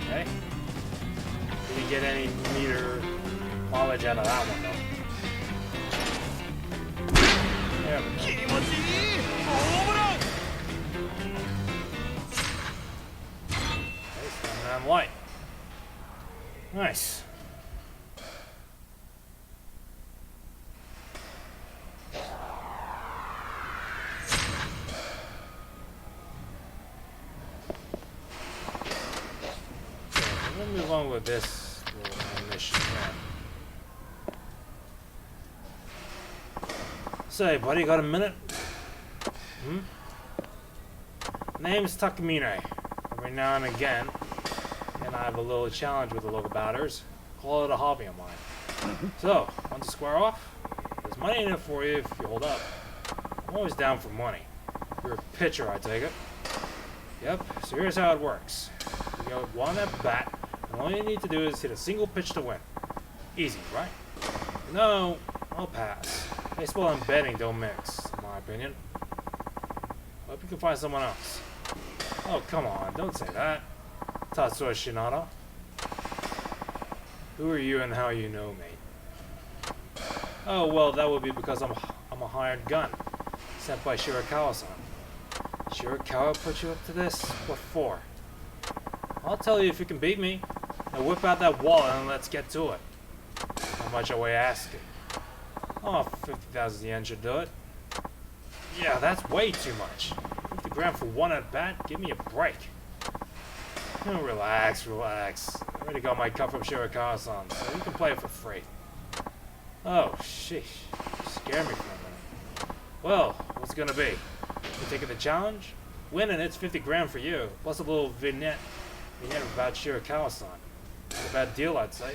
Okay. Didn't get any meter mileage out of that one though. There we go. Okay, light. Nice. We'll move on with this little mission here. Say, buddy, got a minute? Name's TheCGamer. Every now and again, and I have a little challenge with the local batters. Call it a hobby of mine. So, want to square off? There's money in it for you if you hold up. I'm always down for money. You're a pitcher, I take it. Yep, so here's how it works. You go one at bat, and all you need to do is hit a single pitch to win. Easy, right? No, I'll pass. Baseball and betting don't mix, in my opinion. Hope you can find someone else. Oh, come on, don't say that. Tatsuo Shinada. Who are you and how you know me? Oh, well, that would be because I'm a hired gun, sent by Shirakawa-san. Shirakawa put you up to this? What for? I'll tell you if you can beat me. Now whip out that wallet and let's get to it. How much are we asking? Oh, 50,000 yen should do it. Yeah, that's way too much. 50 grand for one at bat? Give me a break. Oh, relax, relax. I already got my cut from Shirakawa-san, so you can play it for free. Oh, sheesh. You scared me for a minute. Well, what's it gonna be? You taking the challenge? Winning, it's 50 grand for you, plus a little vignette about Shirakawa-san. a bad deal, I'd say.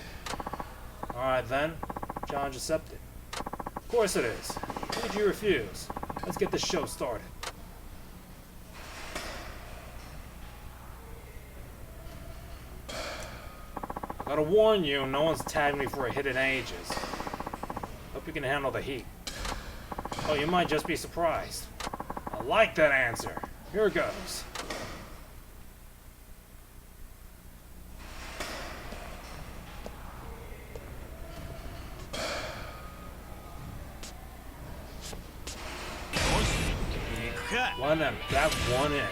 Alright then, challenge accepted. Of course it is. Why did you refuse? Let's get this show started. I gotta warn you, no one's tagged me for a hit in ages. Hope you can handle the heat. Oh, you might just be surprised. I like that answer. Here goes. Why not that one in?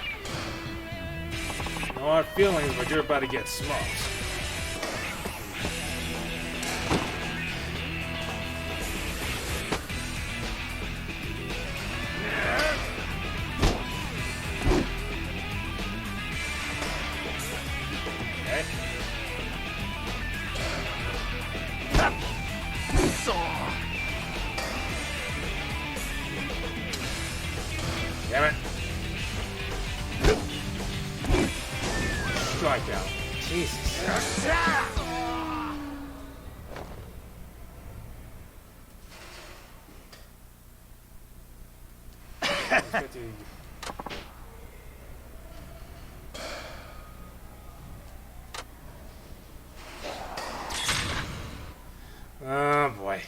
No hard feelings, but you're about to get smoked. Okay. Damn it. Strikeout. Jesus. Oh boy.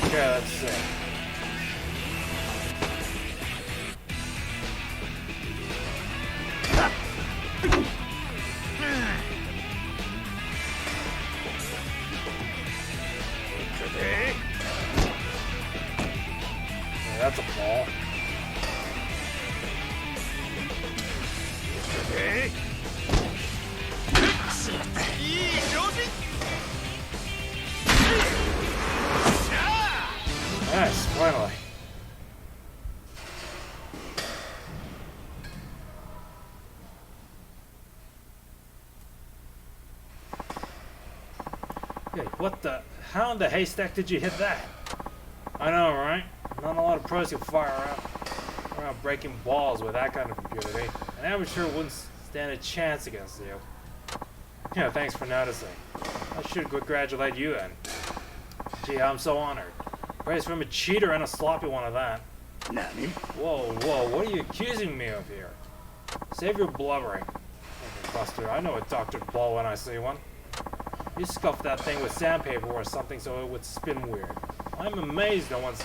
Okay, let's see. Yeah, that's a ball. Nice, finally. Hey, what the? How in the haystack did you hit that? I know, right? Not a lot of pros can fire around breaking balls with that kind of impunity. An amateur wouldn't stand a chance against you. Yeah, thanks for noticing. I should congratulate you then. Gee, I'm so honored. Praise from a cheater and a sloppy one of that. Nani? Whoa, what are you accusing me of here? Save your blubbering. Okay, Buster, I know a doctored ball when I see one. You scuffed that thing with sandpaper or something so it would spin weird. I'm amazed no one's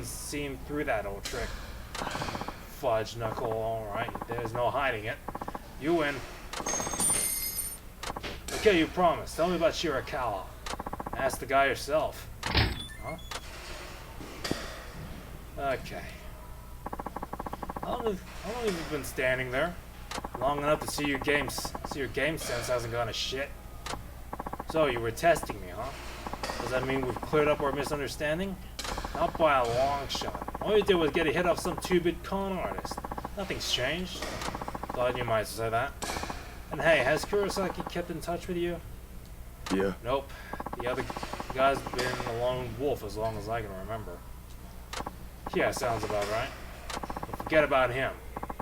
seen through that old trick. Fudge knuckle, alright, there's no hiding it. You win. Okay, you promised. Tell me about Shirakawa. Ask the guy yourself. Huh? Okay. How long have you been standing there? Long enough to see your game sense hasn't gone to shit. So you were testing me, huh? Does that mean we've cleared up our misunderstanding? Not by a long shot. All you did was get a hit off some 2-bit con artist. Nothing's changed. Thought you might say that. And hey, has Kurosaki kept in touch with you? Yeah. Nope. The other guy's been a lone wolf as long as I can remember. Yeah, sounds about right. But forget about him.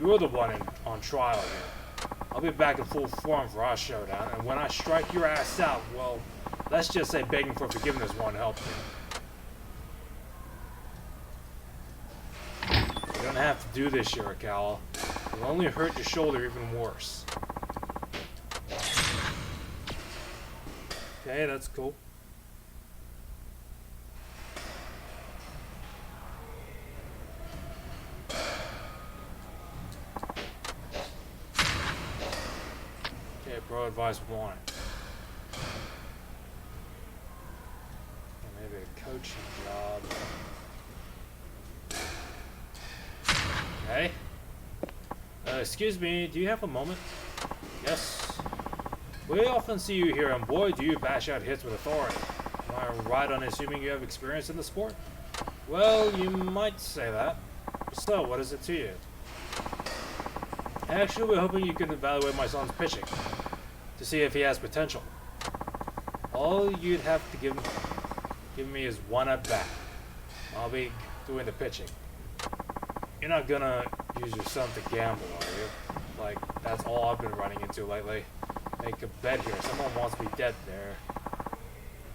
You're the one on trial here. I'll be back in full form for our showdown, and when I strike your ass out, well, let's just say begging for forgiveness won't help you. You don't have to do this, Shirakawa. It'll only hurt your shoulder even worse. Okay, that's cool. Okay, pro advice 1. Maybe coaching job. Okay. Excuse me, do you have a moment? Yes. We often see you here, and boy, do you bash out hits with authority. Am I right on assuming you have experience in the sport? Well, you might say that. So, what is it to you? Actually, we're hoping you can evaluate my son's pitching to see if he has potential. All you'd have to give me is one at bat. I'll be doing the pitching. You're not gonna use your son to gamble, are you? Like, that's all I've been running into lately. Make a bet here. Someone wants me dead there.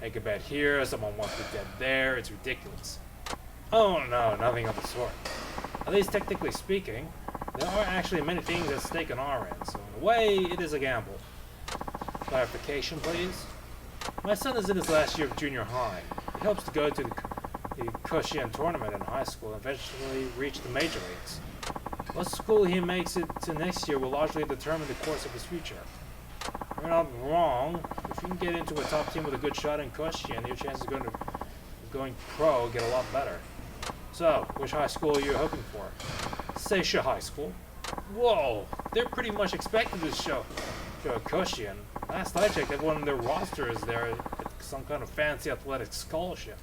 Make a bet here. Someone wants me dead there. It's ridiculous. Oh no, nothing of the sort. At least technically speaking, there are actually many things at stake on our end, so in a way, it is a gamble. Clarification, please. My son is in his last year of junior high. He hopes to go to the Koshien tournament in high school and eventually reach the major leagues. What school he makes it to next year will largely determine the course of his future. You're not wrong. If you can get into a top team with a good shot in Koshien, your chances of going pro get a lot better. So, which high school are you hoping for? Seisha High School. Whoa, they're pretty much expected to show Koshien. Last I checked, everyone in their roster is there at some kind of fancy athletic scholarship.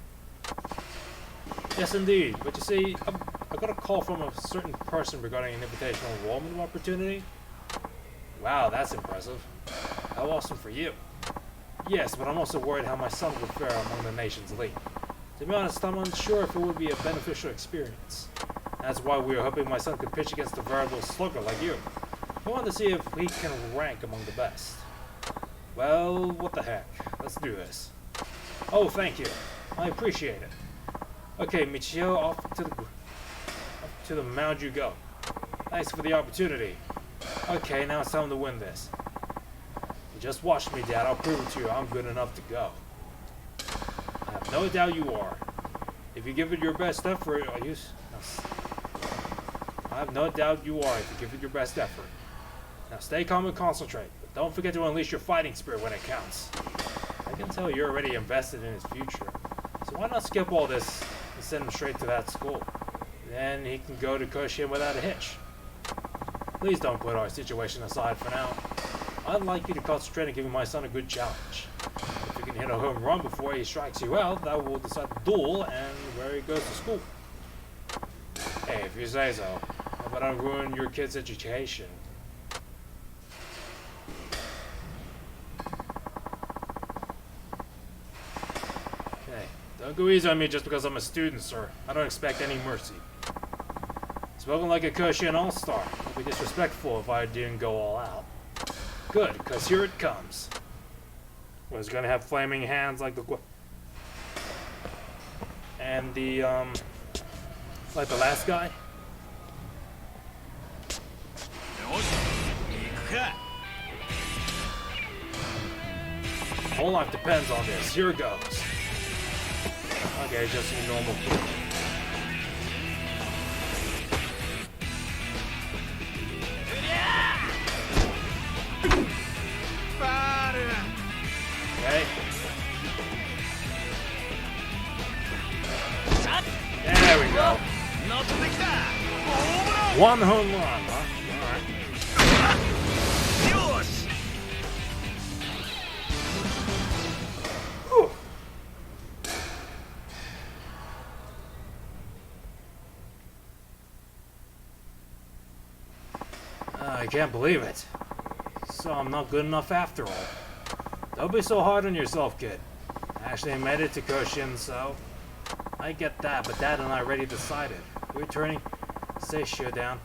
Yes, indeed. But you see, I got a call from a certain person regarding an invitational enrollment opportunity. Wow, that's impressive. How awesome for you. Yes, but I'm also worried how my son would fare among the nation's elite. To be honest, I'm unsure if it would be a beneficial experience. That's why we were hoping my son could pitch against a veritable slugger like you. I wanted to see if he can rank among the best. Well, what the heck. Let's do this. Oh, thank you. I appreciate it. Okay, Michio, off to the mound you go. Thanks for the opportunity. Okay, now it's time to win this. You just watch me, Dad. I'll prove it to you. I'm good enough to go. I have no doubt you are. If you give it your best effort, I have no doubt you are if you give it your best effort. Now stay calm and concentrate, but don't forget to unleash your fighting spirit when it counts. I can tell you're already invested in his future, so why not skip all this and send him straight to that school? Then he can go to Koshien without a hitch. Please don't put our situation aside for now. I'd like you to concentrate on giving my son a good challenge. If you can hit a home run before he strikes you out, that will decide the duel and where he goes to school. Hey, if you say so. How about I ruin your kid's education? Okay, don't go easy on me just because I'm a student, sir. I don't expect any mercy. Spoken like a Koshien all-star. I'd be disrespectful if I didn't go all out. Good, because here it comes. Was gonna have flaming hands like the and the like the last guy. Whole life depends on this. Here goes. Okay, just a normal food. Okay. There we go. One home run, huh? Alright. Whew. I can't believe it. So I'm not good enough after all. Don't be so hard on yourself, kid. I actually made it to Koshien, so I get that, but Dad and I already decided. We're turning Seisha down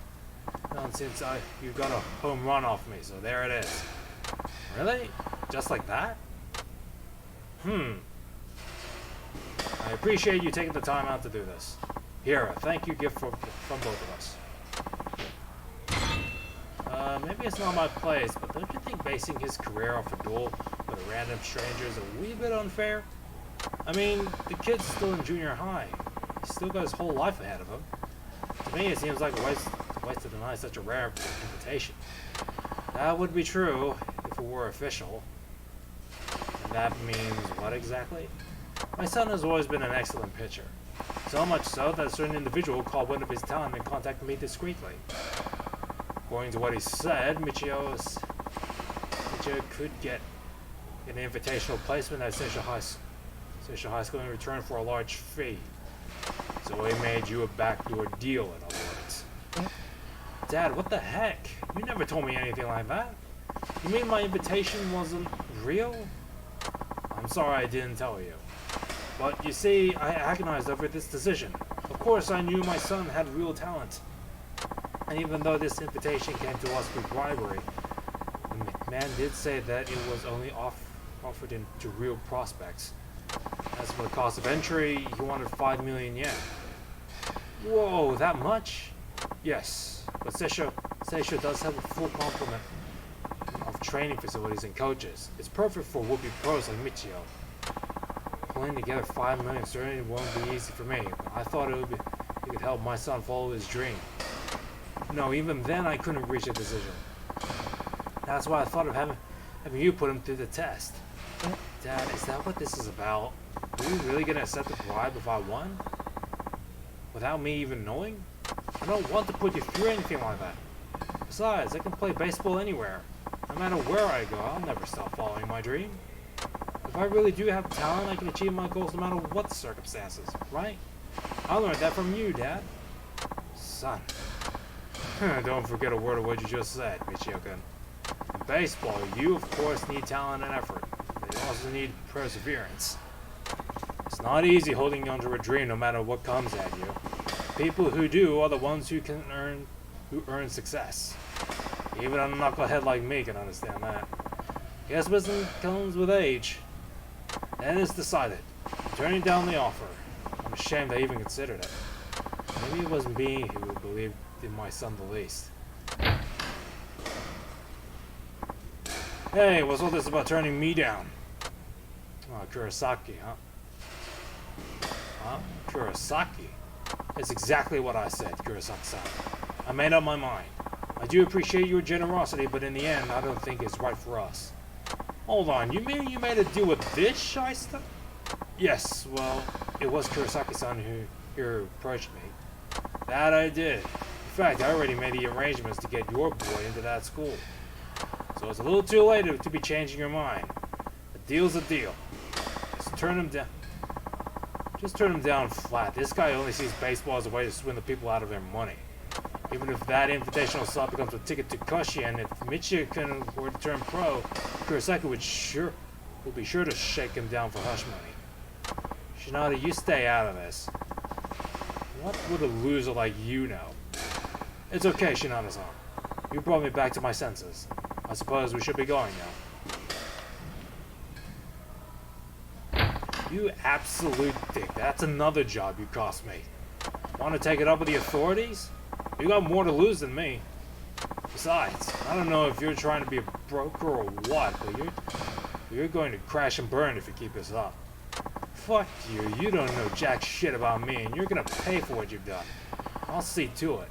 since you got a home run off me, so there it is. Really? Just like that? I appreciate you taking the time out to do this. Here, a thank you gift from both of us. Maybe it's not my place, but don't you think basing his career off a duel with a random stranger is a wee bit unfair? I mean, the kid's still in junior high. He's still got his whole life ahead of him. To me, it seems like a waste to deny such a rare invitation. That would be true if it were official. And that means what exactly? My son has always been an excellent pitcher. So much so that a certain individual called one of his talent and contacted me discreetly. According to what he said, Michio could get an invitational placement at Seisha High School in return for a large fee. So he made you a backdoor deal, in other words. Dad, what the heck? You never told me anything like that. You mean my invitation wasn't real? I'm sorry I didn't tell you. But you see, I agonized over this decision. Of course, I knew my son had real talent. And even though this invitation came to us with bribery, the man did say that it was only offered to real prospects. As for the cost of entry, he wanted 5 million yen. Whoa, that much? Yes, but Seisha does have a full complement of training facilities and coaches. It's perfect for would-be pros like Michio. Pulling together 5 million certainly won't be easy for me. I thought it could help my son follow his dream. No, even then I couldn't reach a decision. That's why I thought of having you put him through the test. Dad, is that what this is about? Are you really gonna accept the bribe if I won? Without me even knowing? I don't want to put you through anything like that. Besides, I can play baseball anywhere. No matter where I go, I'll never stop following my dream. If I really do have talent, I can achieve my goals no matter what the circumstances, right? I learned that from you, Dad. Son. Don't forget a word of what you just said, Michio-kun. In baseball, you of course need talent and effort, but you also need perseverance. It's not easy holding on to a dream no matter what comes at you. People who do are the ones who earn success. Even a knucklehead like me can understand that. Guess wisdom comes with age. And it's decided. I'm turning down the offer. I'm ashamed I even considered it. Maybe it wasn't me who believed in my son the least. Hey, what's all this about turning me down? Oh, Kurosaki, huh? Huh? Kurosaki? It's exactly what I said, Kurosaki-san. I made up my mind. I do appreciate your generosity, but in the end, I don't think it's right for us. Hold on, you mean you made a deal with this shyster? Yes, well, it was Kurosaki-san who approached me. That I did. In fact, I already made the arrangements to get your boy into that school. So it's a little too late to be changing your mind. A deal's a deal. Just turn him down. Just turn him down flat. This guy only sees baseball as a way to swindle people out of their money. Even if that invitational slot becomes a ticket to Koshi, and if Michio-kun were to turn pro, Kurosaki would be sure to shake him down for hush money. Shinada, you stay out of this. What would a loser like you know? It's okay, Shinada-san. You brought me back to my senses. I suppose we should be going now. You absolute dick. That's another job you cost me. Want to take it up with the authorities? You got more to lose than me. Besides, I don't know if you're trying to be a broker or what, but you're going to crash and burn if you keep this up. Fuck you. You don't know jack shit about me, and you're gonna pay for what you've done. I'll see to it.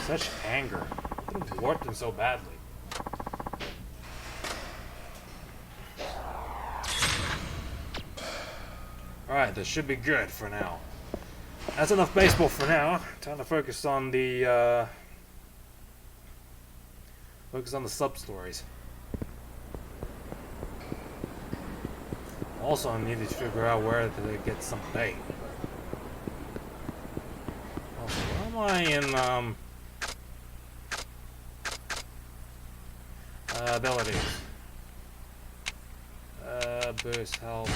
Such anger. What could have warped him so badly? Alright, this should be good for now. That's enough baseball for now. Time to focus on the sub-stories. Also, I needed to figure out where to get some bait. Also, where am I in abilities? Boost health.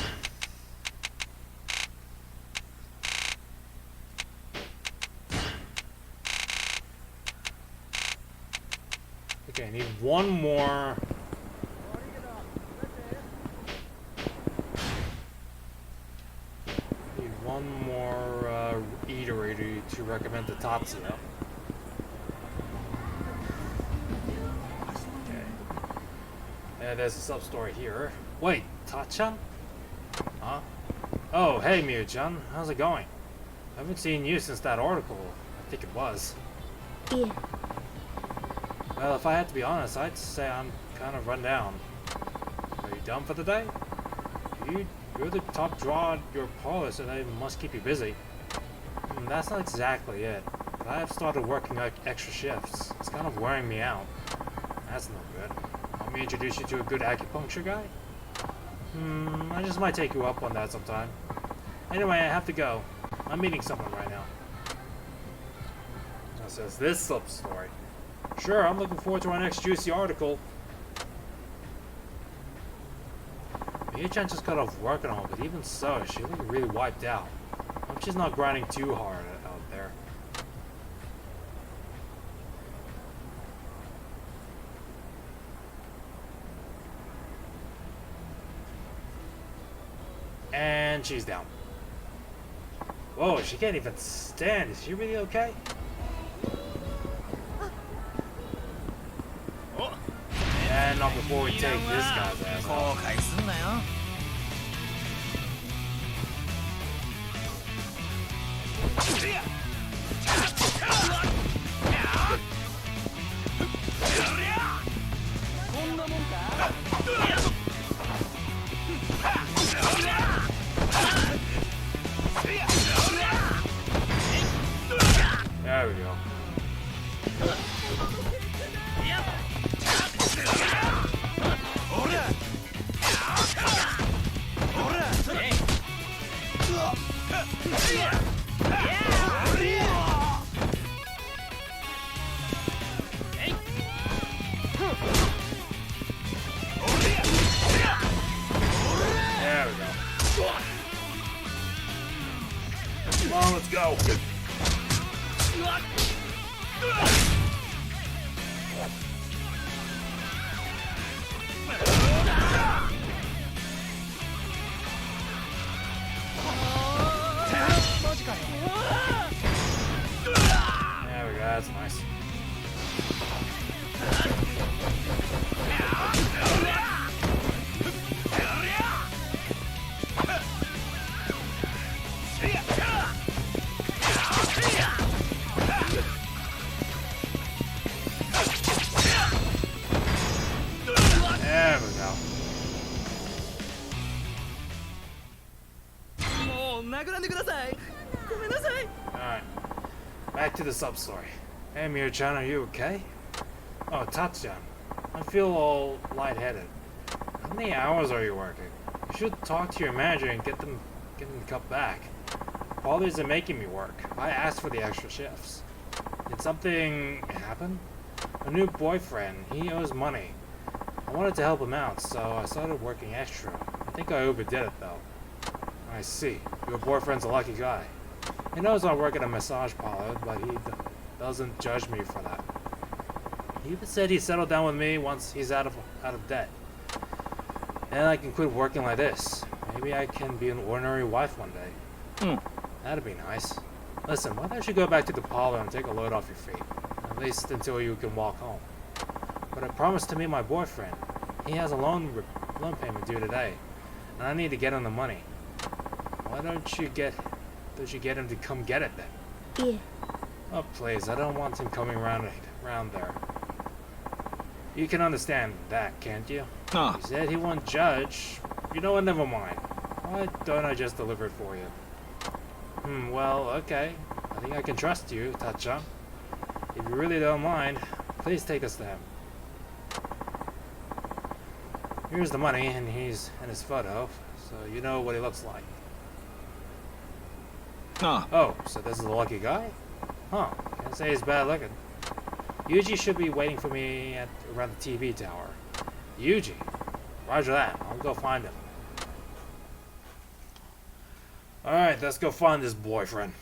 Okay, I need one more. Need one more eatery to recommend to Tatsuya. Okay. And there's a sub-story here. Wait, Tachan? Huh? Oh, hey Miyu-chan. How's it going? I haven't seen you since that article. I think it was. Yeah. Well, if I had to be honest, I'd say I'm kind of run down. Are you done for the day? You're the top draw at your parlor, so they must keep you busy. That's not exactly it. But I have started working like extra shifts. It's kind of wearing me out. That's no good. Want me to introduce you to a good acupuncture guy? I just might take you up on that sometime. Anyway, I have to go. I'm meeting someone right now. Now says this sub-story. Sure, I'm looking forward to our next juicy article. Mia-chan just got off work and all, but even so, she looked really wiped out. I hope she's not grinding too hard out there. And she's down. Whoa, she can't even stand. Is she really okay? And not before we take this guy's ass off. 後悔すんなよ。There we go. There we go. Come on, let's go. There we go, that's nice. There we go. もう殴らんでください。ごめんなさい。 Alright. Back to the sub-story. Hey, Mia-chan, are you okay? Oh, Tatsuyan. I feel all lightheaded. How many hours are you working? You should talk to your manager and get them to cut back. Paul isn't making me work. I asked for the extra shifts. Did something happen? A new boyfriend. He owes money. I wanted to help him out, so I started working extra. I think I overdid it, though. I see. Your boyfriend's a lucky guy. He knows I work at a massage parlor, but he doesn't judge me for that. He even said he'd settle down with me once he's out of debt. And I can quit working like this. Maybe I can be an ordinary wife one day. That'd be nice. Listen, why don't you go back to the parlor and take a load off your feet? At least until you can walk home. But I promised to meet my boyfriend. He has a loan payment due today, and I need to get him the money. Why don't you get him to come get it then? Yeah. Oh please, I don't want him coming around there. You can understand that, can't you? Oh. He said he won't judge. You know what, never mind. Why don't I just deliver it for you? Well, okay. I think I can trust you, Tacha. If you really don't mind, please take us to him. Here's the money, and he's in his photo, so you know what he looks like. Oh, so this is a lucky guy? Huh, can't say he's bad looking. Yuji should be waiting for me around the TV tower. Yuji? Roger that, I'll go find him. Alright, let's go find this boyfriend.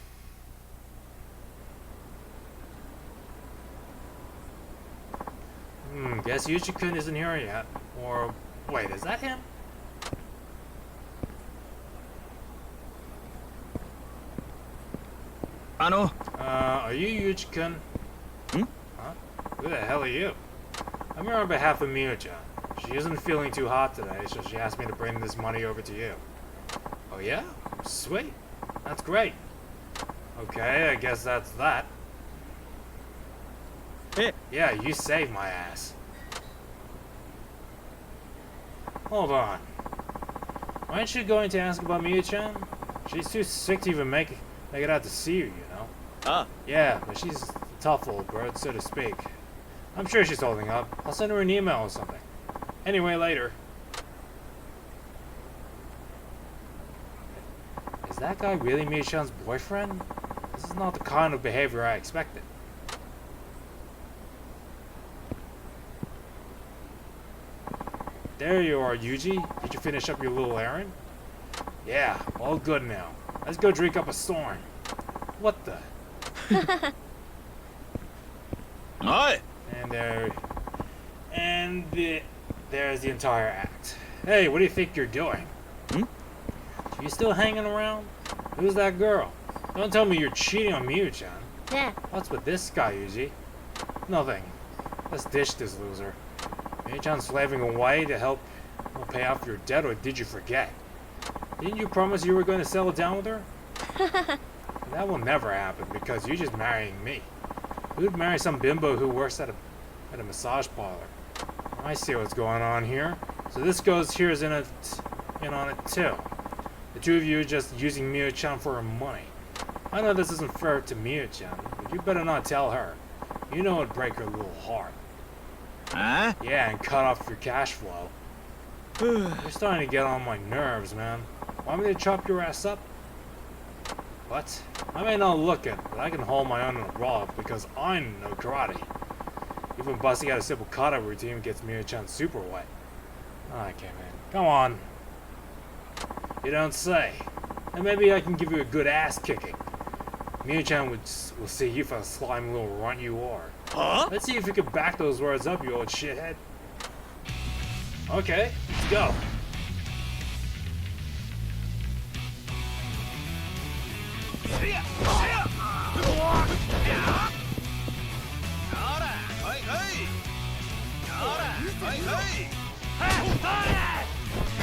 Guess Yuji-kun isn't here yet. Or, wait, is that him? Are you Yuji-kun? Huh? Who the hell are you? I'm here on behalf of Mia-chan. She isn't feeling too hot today, so she asked me to bring this money over to you. Oh yeah? Sweet. That's great. Okay, I guess that's that. Hey. Yeah, you saved my ass. Hold on. Aren't you going to ask about Miyu-chan? She's too sick to even make it out to see you, you know? Ah. Yeah, but she's a tough old bird, so to speak. I'm sure she's holding up. I'll send her an email or something. Anyway, later. Is that guy really Miyu-chan's boyfriend? This is not the kind of behavior I expected. There you are, Yuji. Did you finish up your little errand? Yeah, all good now. Let's go drink up a storm. What the? Oi! There's the entire act. Hey, what do you think you're doing? You still hanging around? Who's that girl? Don't tell me you're cheating on Miyu-chan. Yeah. What's with this guy, Yuji? Nothing. Let's ditch this loser. Miyu-chan's slaving away to help pay off your debt, or did you forget? Didn't you promise you were going to settle down with her? That will never happen because you're just marrying me. Who'd marry some bimbo who works at a massage parlor? I see what's going on here. So this goes here's in on it too. The two of you are just using Miyu-chan for her money. I know this isn't fair to Miyu-chan, but you better not tell her. You know it'd break her little heart. Huh? Yeah, and cut off your cash flow. You're starting to get on my nerves, man. Want me to chop your ass up? What? I may not look it, but I can hold my own in a brawl because I know karate. Even busting out a simple kata routine gets Miyu-chan super wet. Okay, man. Come on. You don't say. And maybe I can give you a good ass kicking. Miyu-chan will see you for the slimy little runt you are. Huh? Let's see if you can back those words up, you old shithead. Okay, let's go.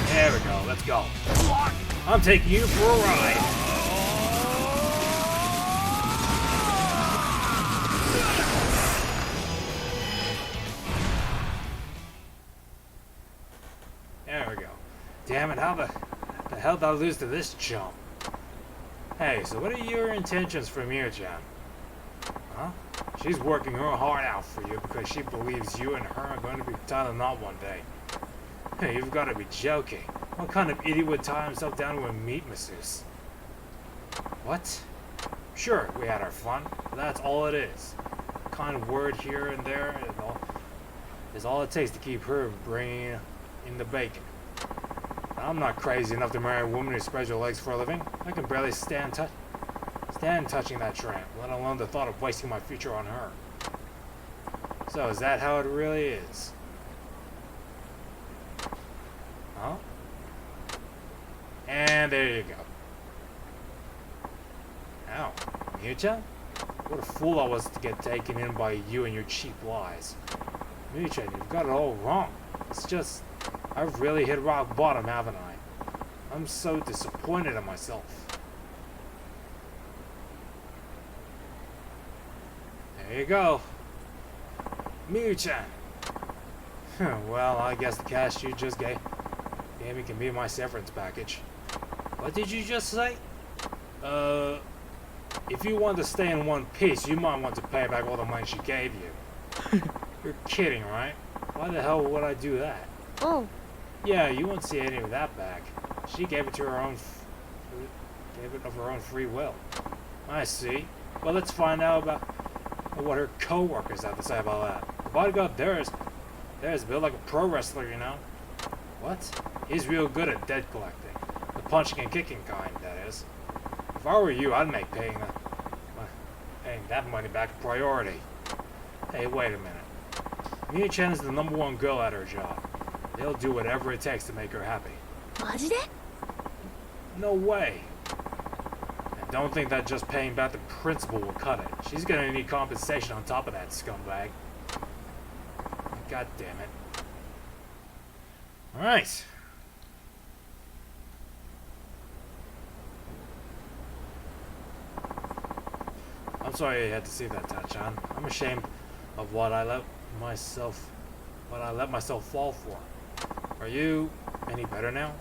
There we go, let's go. I'm taking you for a ride. There we go. Damn it, how the hell did I lose to this chump? Hey, so what are your intentions for Miyu-chan? Huh? She's working her heart out for you because she believes you and her are going to be tied a knot one day. Hey, you've got to be joking. What kind of idiot would tie himself down to a meat masseuse? What? Sure, we had our fun, but that's all it is. A kind of word here and there is all it takes to keep her bringing in the bacon. I'm not crazy enough to marry a woman who spreads her legs for a living. I can barely stand touching that tramp, let alone the thought of wasting my future on her. So is that how it really is? Huh? And there you go. Ow. Miyu-chan? What a fool I was to get taken in by you and your cheap lies. Miyu-chan, you've got it all wrong. It's just, I've really hit rock bottom, haven't I? I'm so disappointed in myself. There you go. Miyu-chan. Well, I guess the cash you just gave me can be my severance package. What did you just say? If you want to stay in one piece, you might want to pay back all the money she gave you. You're kidding, right? Why the hell would I do that? Oh. Yeah, you won't see any of that back. She gave it to her own, of her own free will. I see. Well, let's find out about what her co-workers have to say about that. The bodyguard there's built like a pro wrestler, you know. What? He's real good at debt collecting. The punching and kicking kind, that is. If I were you, I'd make paying that money back a priority. Hey, wait a minute. Miyu-chan is the #1 girl at her job. They'll do whatever it takes to make her happy. マジで? No way. And don't think that just paying back the principal will cut it. She's gonna need compensation on top of that scumbag. God damn it. Alright. I'm sorry you had to see that, Tachan. I'm ashamed of what I let myself fall for. Are you any better now?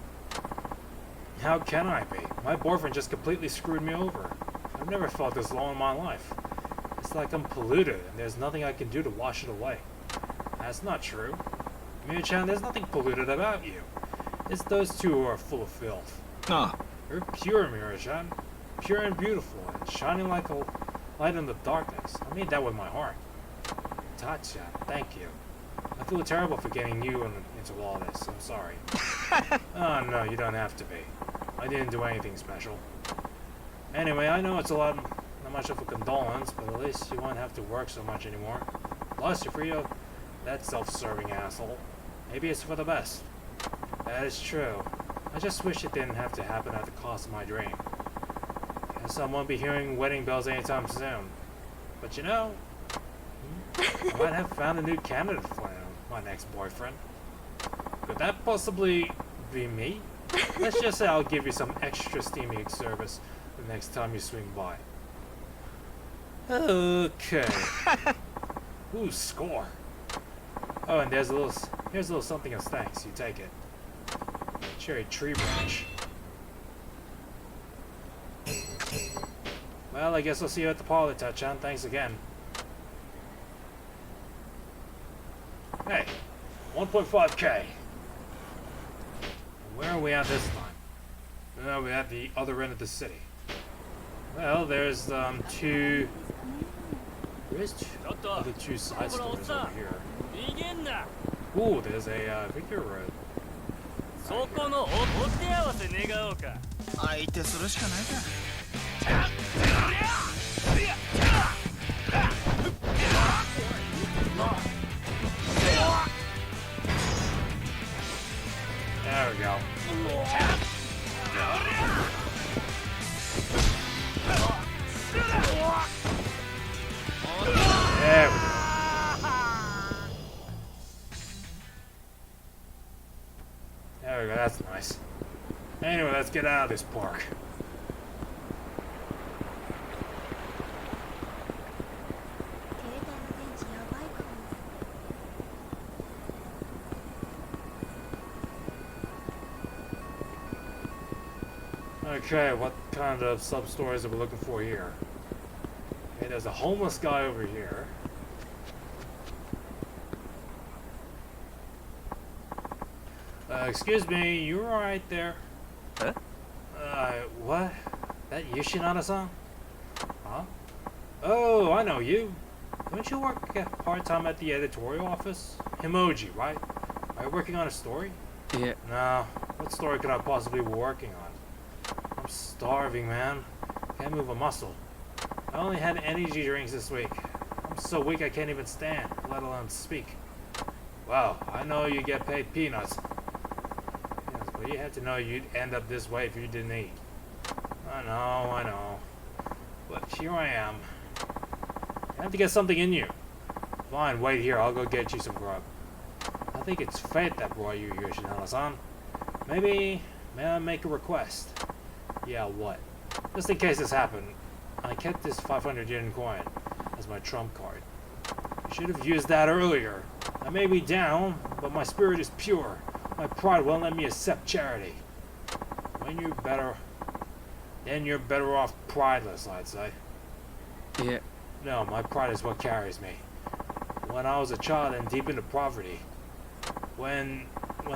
How can I be? My boyfriend just completely screwed me over. I've never felt this low in my life. It's like I'm polluted and there's nothing I can do to wash it away. That's not true. Miyu-chan, there's nothing polluted about you. It's those two who are full of filth. Ah, You're pure, Miyu-chan. Pure and beautiful, and shining like a light in the darkness. I mean that with my heart. Tatcha, thank you. I feel terrible for getting you into all this. I'm sorry. Oh no, you don't have to be. I didn't do anything special. Anyway, I know it's not much of a condolence, but at least you won't have to work so much anymore. Plus, you're free of that self-serving asshole. Maybe it's for the best. That is true. I just wish it didn't have to happen at the cost of my dream. Guess I won't be hearing wedding bells anytime soon. But you know, I might have found a new candidate for my next boyfriend. Could that possibly be me? Let's just say I'll give you some extra steamy service the next time you swing by. Okay. Ooh, score. Oh, and here's a little something as thanks. You take it. Cherry tree branch. Well, I guess I'll see you at the parlor, Tachan. Thanks again. Hey, 1.5k. Where are we at this time? Well, we're at the other end of the city. Well, there's two. There's other two side stores over here. Ooh, there's a Victor Road. そこのお手合わせ願おうか。相手するしかないか。There we go. There we go. There we go, that's nice. Anyway, let's get out of this park. Okay, what kind of sub-stories are we looking for here? Okay, there's a homeless guy over here. Excuse me, you right there? Huh? What? That Yoshinada-san? Huh? Oh, I know you. Don't you work part-time at the editorial office? Himoji, right? Are you working on a story? Yeah. No. What story could I possibly be working on? I'm starving, man. Can't move a muscle. I only had energy drinks this week. I'm so weak I can't even stand, let alone speak. Wow, I know you get paid peanuts. Yes, but you had to know you'd end up this way if you didn't eat. I know. But here I am. I have to get something in you. Fine, wait here, I'll go get you some grub. I think it's fate that brought you here, Shinada-san. May I make a request? Yeah, what? Just in case this happened, I kept this 500 yen coin as my trump card. I should have used that earlier. I may be down, but my spirit is pure. My pride won't let me accept charity. Then you're better off prideless, I'd say. Yeah. No, my pride is what carries me. When I was a child and deep into poverty, when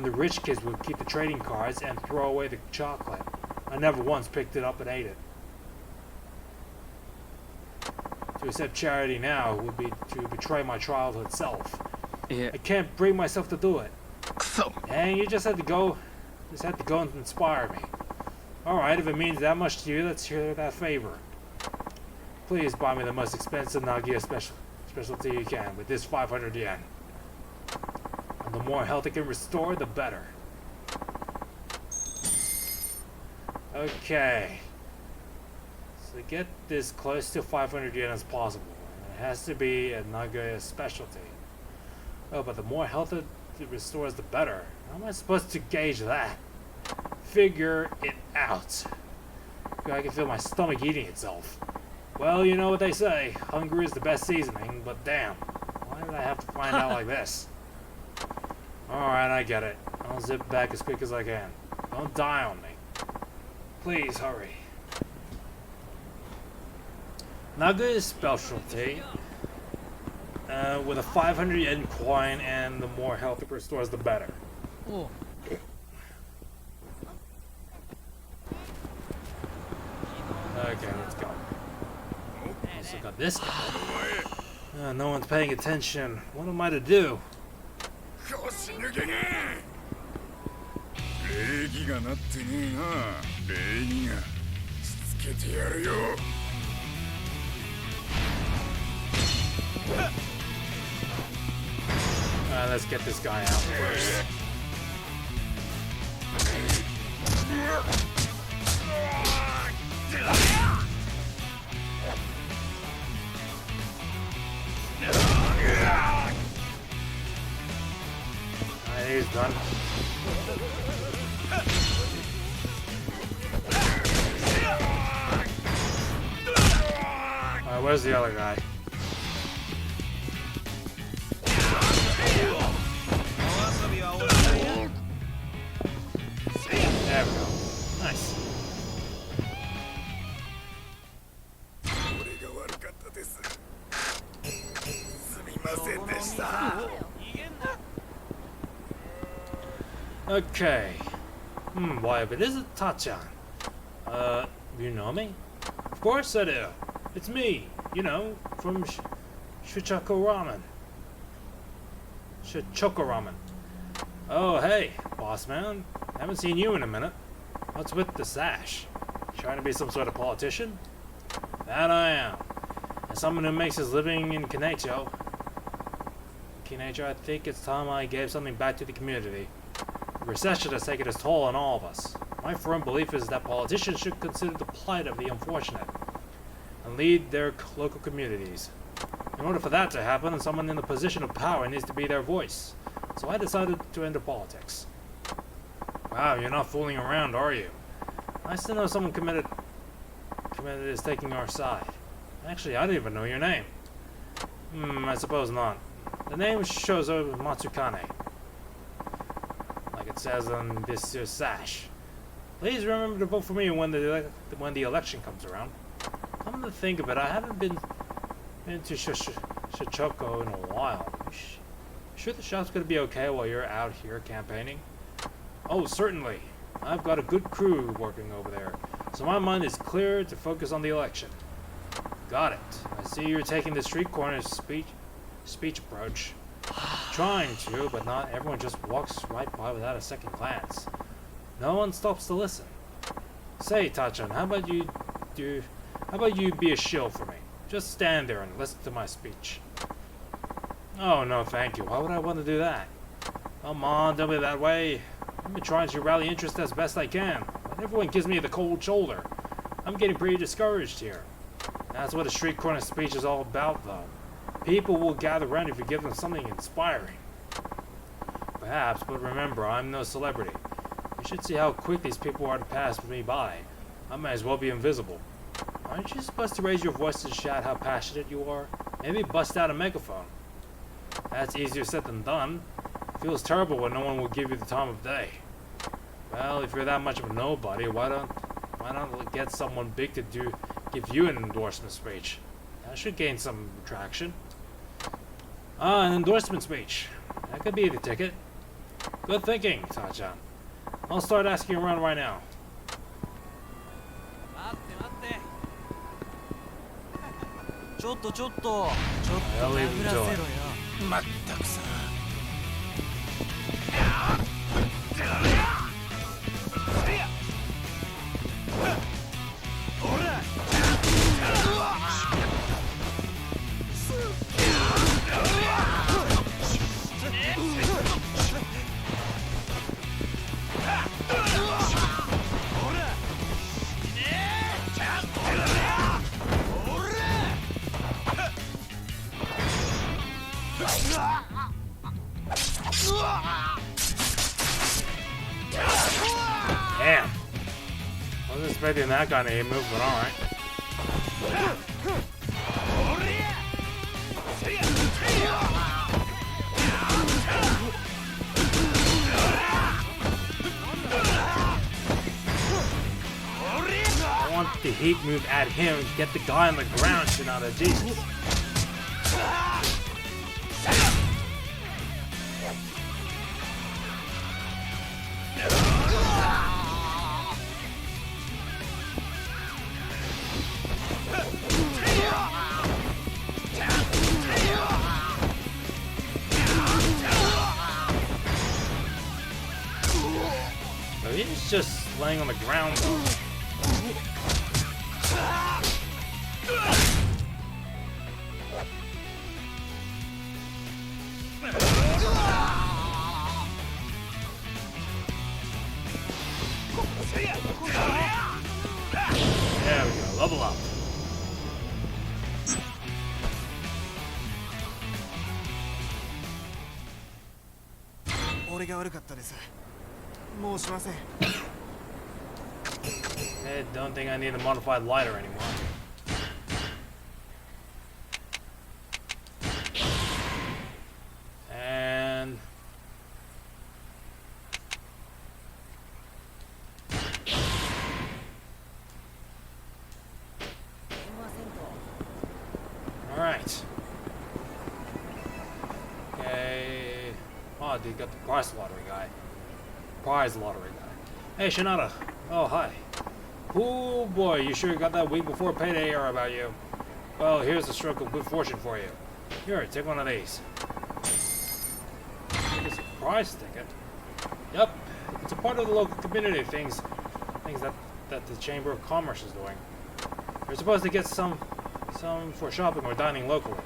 the rich kids would keep the trading cards and throw away the chocolate, I never once picked it up and ate it. To accept charity now would be to betray my childhood self. Yeah. I can't bring myself to do it. So, And you just had to go and inspire me. Alright, if it means that much to you, let's hear that favor. Please buy me the most expensive Nagia specialty you can with this 500 yen. And the more health it can restore, the better. Okay. So get this close to 500 yen as possible. It has to be a Nagoya specialty. Oh, but the more health it restores, the better. How am I supposed to gauge that? Figure it out. I can feel my stomach eating itself. Well, you know what they say. Hunger is the best seasoning, but damn. Why did I have to find out like this? Alright, I get it. I'll zip back as quick as I can. Don't die on me. Please hurry. Naga's specialty, with a 500 yen coin, and the more health it restores, the better. Oh. Okay, let's go. Also got this guy. No one's paying attention. What am I to do? 礼儀がなってねえな。礼儀がしつけてやるよ。Let's get this guy out first. He's done. Alright, where's the other guy? There we go. Nice. 俺が悪かったです。すみませんでした。 Okay. Why, if it isn't Tachan. You know me? Of course I do. It's me, you know, from Shichoko Ramen. Shichoko Ramen. Oh, hey, boss man. Haven't seen you in a minute. What's with the sash? Trying to be some sort of politician? That I am. As someone who makes his living in Kinecho, I think it's time I gave something back to the community. The recession has taken its toll on all of us. My firm belief is that politicians should consider the plight of the unfortunate and lead their local communities. In order for that to happen, someone in a position of power needs to be their voice. So I decided to enter politics. Wow, you're not fooling around, are you? Nice to know someone committed is taking our side. Actually, I didn't even know your name. I suppose not. The name shows Matsukane. Like it says on this here sash. Please remember to vote for me when the election comes around. Come to think of it, I haven't been to Shichoko in a while. Sure the shop's gonna be okay while you're out here campaigning? Oh, certainly. I've got a good crew working over there, so my mind is clear to focus on the election. Got it. I see you're taking the street corner speech approach. Trying to, but not everyone just walks right by without a second glance. No one stops to listen. Say, Tachan, how about you be a shill for me? Just stand there and listen to my speech. Oh, no, thank you. Why would I want to do that? Come on, don't be that way. I've been trying to rally interest as best I can, but everyone gives me the cold shoulder. I'm getting pretty discouraged here. That's what a street corner speech is all about, though. People will gather around if you give them something inspiring. Perhaps, but remember, I'm no celebrity. You should see how quick these people are to pass me by. I might as well be invisible. Aren't you supposed to raise your voice to shout how passionate you are? Maybe bust out a megaphone. That's easier said than done. It feels terrible when no one will give you the time of day. Well, if you're that much of a nobody, why not get someone big to give you an endorsement speech? That should gain some traction. An endorsement speech. That could be the ticket. Good thinking, Tachan. I'll start asking around right now. ちょっとちょっと殴 I'll leave ら him せ to ろ it. よ。まったくさ。Damn. Wasn't expecting that kind of hit move, but alright. heat move at him, get the guy on the ground, Shinada. Jesus. So he's just laying on the ground. There we go, level up. I don't think I need a modified lighter anymore. And all right. Okay. Oh, dude, got the prize lottery guy. Hey, Shinada. Oh, hi. Oh boy, you sure got that week before payday air about you. Well, here's a stroke of good fortune for you. Here, take one of these. It's a prize ticket. Yep, it's a part of the local community things that the Chamber of Commerce is doing. You're supposed to get some for shopping or dining locally.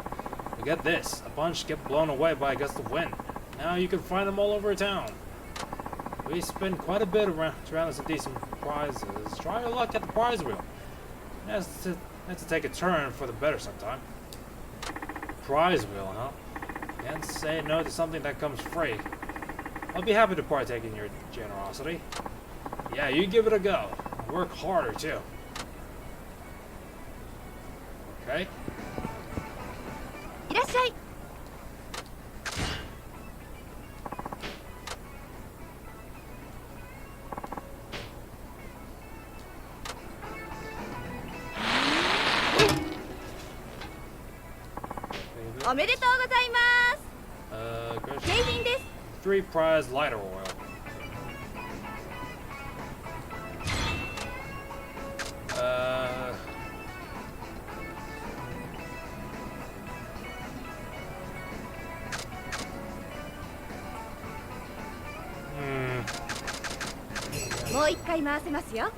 But get this, a bunch get blown away by a gust of wind. Now you can find them all over town. We spend quite a bit around some decent prizes. Try your luck at the prize wheel. That's to take a turn for the better sometime. Prize wheel, huh? Can't say no to something that comes free. I'll be happy to partake in your generosity. Yeah, you give it a go. Work harder, too. Okay? いらっしゃい。おめでとうございます。景品です。3 prize lighter oil. Hmm. もう一回回せますよ。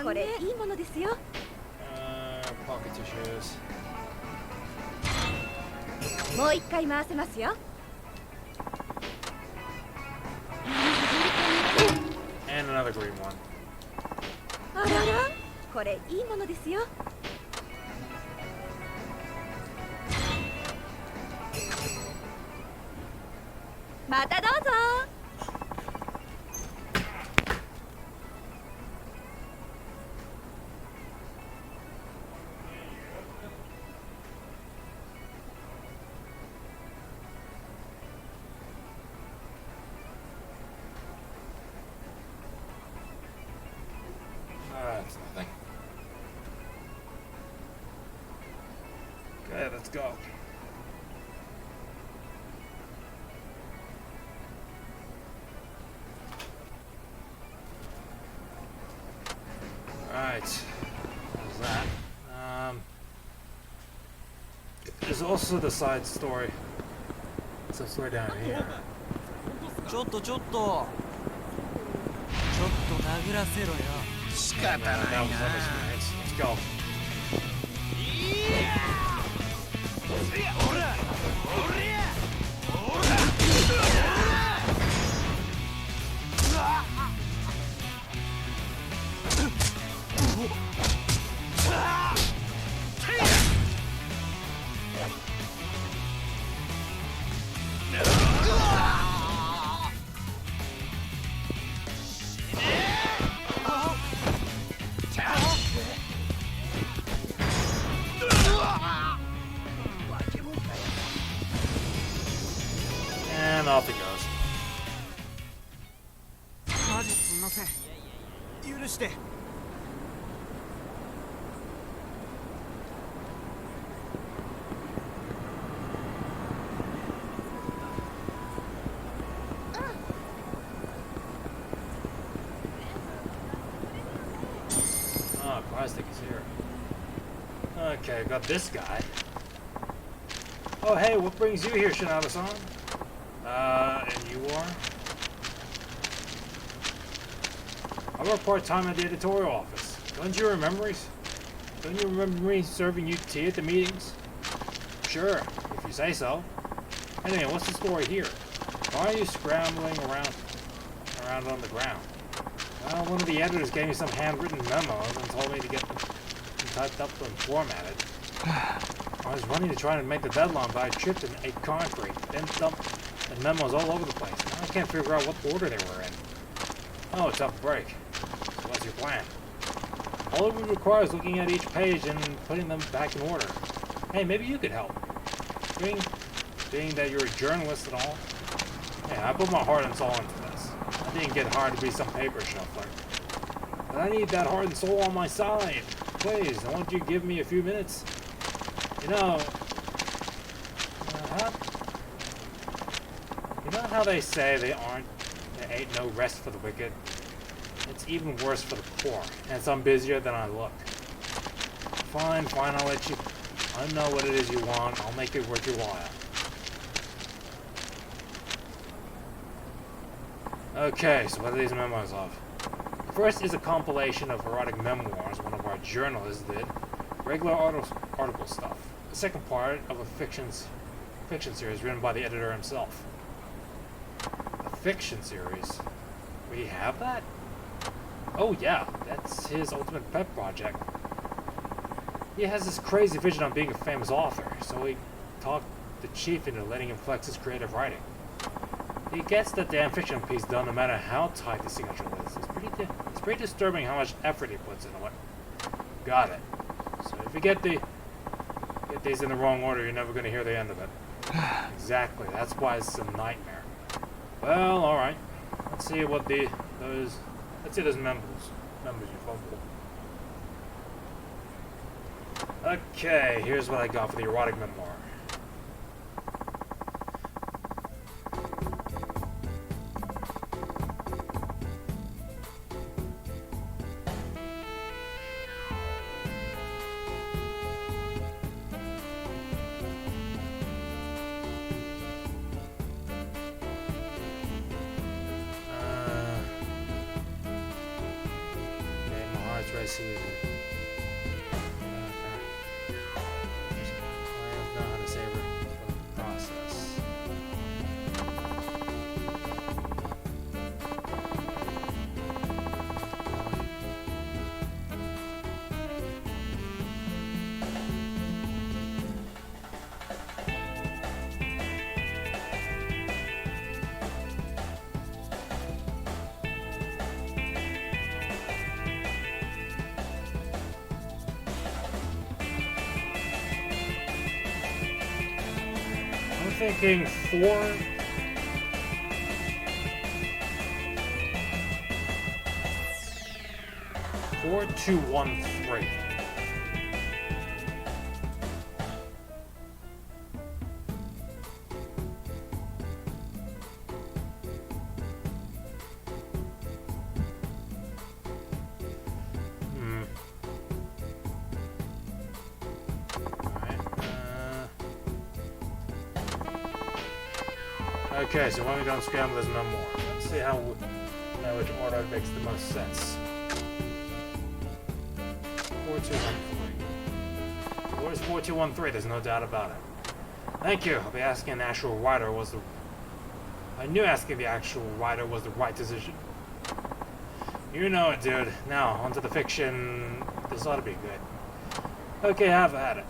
これいいものですよ。Pocket tissues. もう一回回せますよ。And another green one. あらら、これいいものですよ。またどうぞ。That's nothing. Okay, let's go. Alright. There's that. There's also the side story. It's a story down here. ちょっと殴らせろよ。仕方ないな。 That was nice. Let's go. 許して。 Oh, plastic is here. Okay, got this guy. Oh, hey, what brings you here, Shinoda-san? And you are? I work part-time at the editorial office. Don't you remember me? Don't you remember me serving you tea at the meetings? Sure, if you say so. Anyway, what's the story here? Why are you scrambling around on the ground? Well, one of the editors gave me some handwritten memos and told me to get them typed up and formatted. I was running to try and make the deadline, but I tripped and ate concrete, then dumped the memos all over the place. Now I can't figure out what order they were in. Oh, it's up break. So what's your plan? All it would require is looking at each page and putting them back in order. Hey, maybe you could help. Being that you're a journalist and all. Yeah, I put my heart and soul into this. I didn't get hired to be some paper shuffler. But I need that heart and soul on my side. Please, won't you give me a few minutes? You know how they say there ain't no rest for the wicked? It's even worse for the poor, and I'm busier than I look. Fine, I'll let you. I know what it is you want. I'll make it worth your while. Okay, so what are these memos of? First is a compilation of erotic memoirs one of our journalists did. Regular article stuff. The second part of a fiction series written by the editor himself. A fiction series? We have that? Oh yeah, that's his ultimate pet project. He has this crazy vision on being a famous author, so he talked the chief into letting him flex his creative writing. He gets the damn fiction piece done no matter how tight the signature is. It's pretty disturbing how much effort he puts into it. Got it. So if you get these in the wrong order, you're never going to hear the end of it. Exactly. That's why it's a nightmare. Well, all right. Let's see what those members you fumbled. Okay, here's what I got for the erotic memoir. I see it. I don't know how to savor the process. Thinking 4213. Okay, so when we don't scramble, there's no more. Let's see which order makes the most sense. 4213. What is 4213? There's no doubt about it. Thank you. I'll be asking the actual writer I knew asking the actual writer was the right decision. You know it, dude. Now, onto the fiction. This ought to be good. Okay, have at it.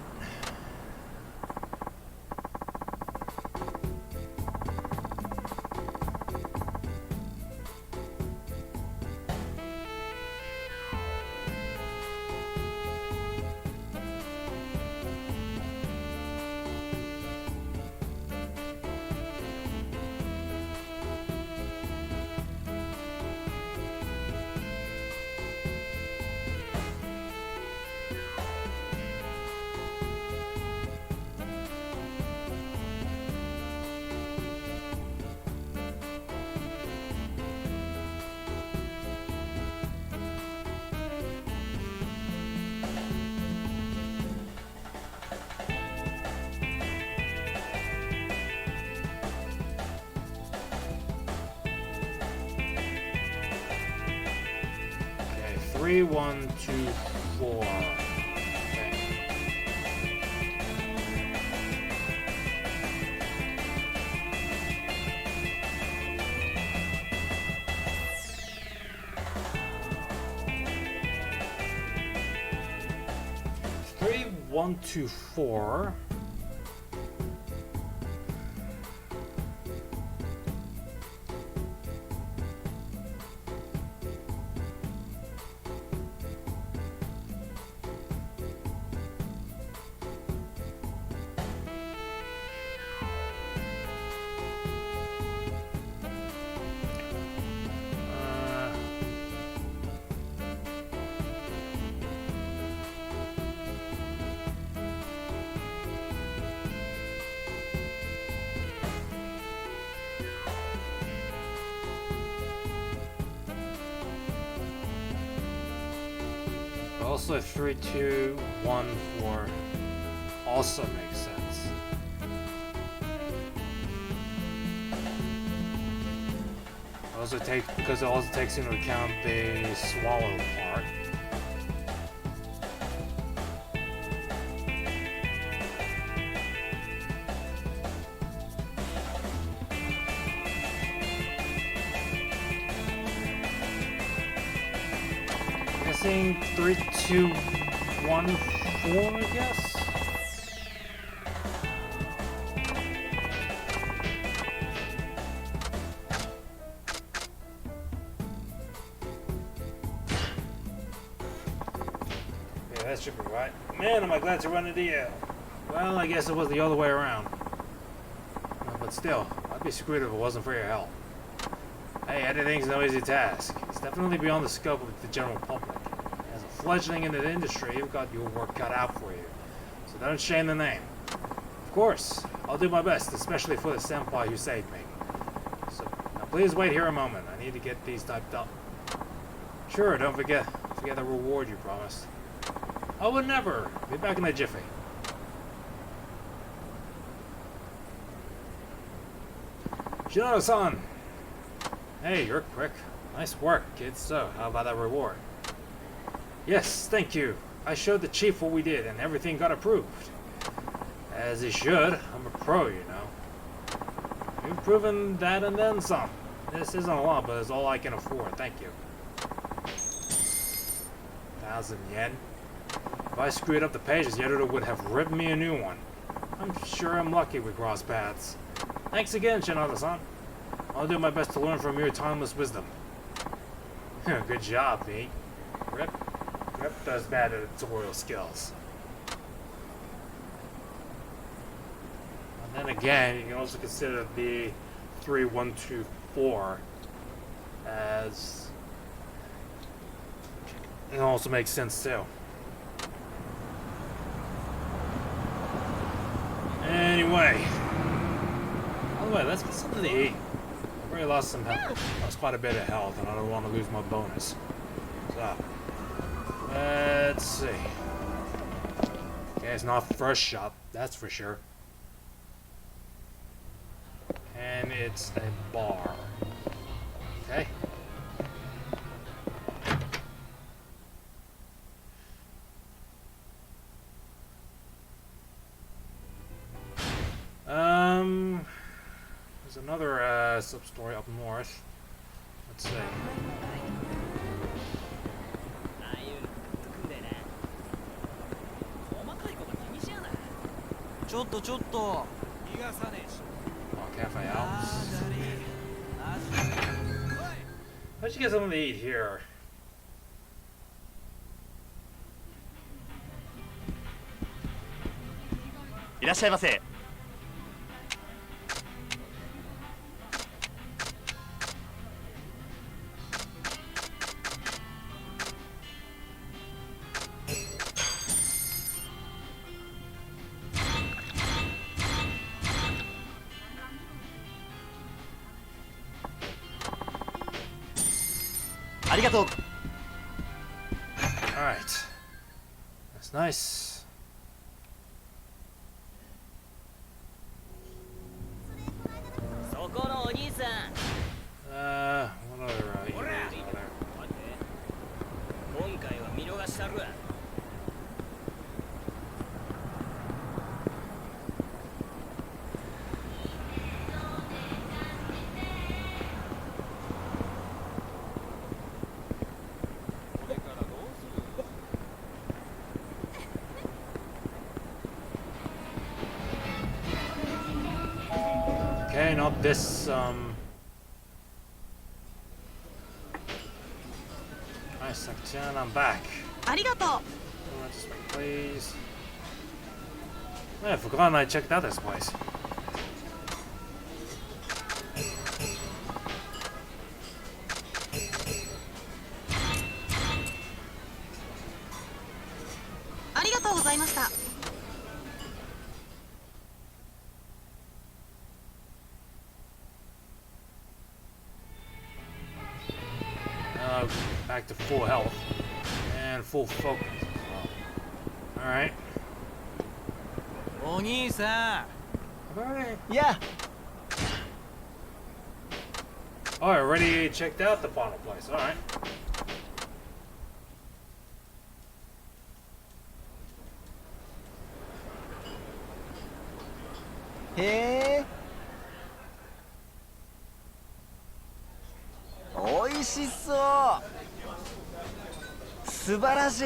3, 1, 2, 4. Okay. Three, 1, 2, 4. Also 3, 2, 1, 4 also makes sense. Because it also takes into account the swallow part. Guessing 3, 2, 1, 4, I guess? Yeah, that should be right. Man, am I glad to run into you. Well, I guess it was the other way around. But still, I'd be screwed if it wasn't for your help. Hey, editing's no easy task. It's definitely beyond the scope of the general public. As a fledgling in the industry, you've got your work cut out for you. So don't shame the name. Of course, I'll do my best, especially for the senpai who saved me. So, now please wait here a moment. I need to get these typed up. Sure, don't forget the reward you promised. I would never. Be back in a jiffy. Shinoda-san! Hey, you're quick. Nice work, kid. So, how about that reward? Yes, thank you. I showed the chief what we did, and everything got approved. As he should. I'm a pro, you know. You've proven that and then some. This isn't a lot, but it's all I can afford. Thank you. 1,000 yen? If I screwed up the pages, the editor would have ripped me a new one. I'm sure I'm lucky we crossed paths. Thanks again, Shinoda-san. I'll do my best to learn from your timeless wisdom. Good job, mate. Rip does bad editorial skills. And then again, you can also consider the 3, 1, 2, 4 as... It also makes sense too. Anyway. By the way, let's get something to eat. I've already lost some health. Lost quite a bit of health, and I don't want to lose my bonus. So, let's see. Okay, it's not first shot, that's for sure. And it's a bar. Okay. There's another sub-story up north. Let's see. ちょっとちょっと Oh, Cafe Alps. Let's get something to eat here. Irashaimase. Arigatou. All right. That's nice. Soko no Oni-san. What other eateries are there? らしたるわ。 Okay, not this, Nice, section, I'm back. ありがとう。 This way, please. I forgot I checked out this place. Back to full health and full focus. All right. お兄さ All right. ん。いや。 Oh, I already checked out the final place. All right. へえ。おいしそう。素晴らしい。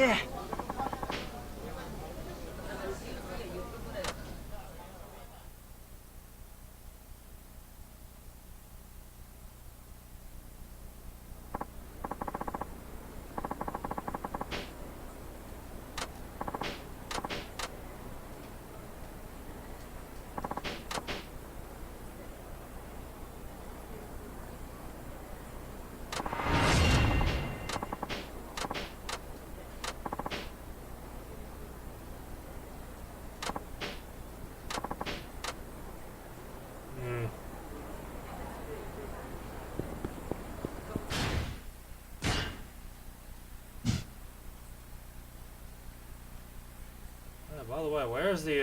By the way, where's the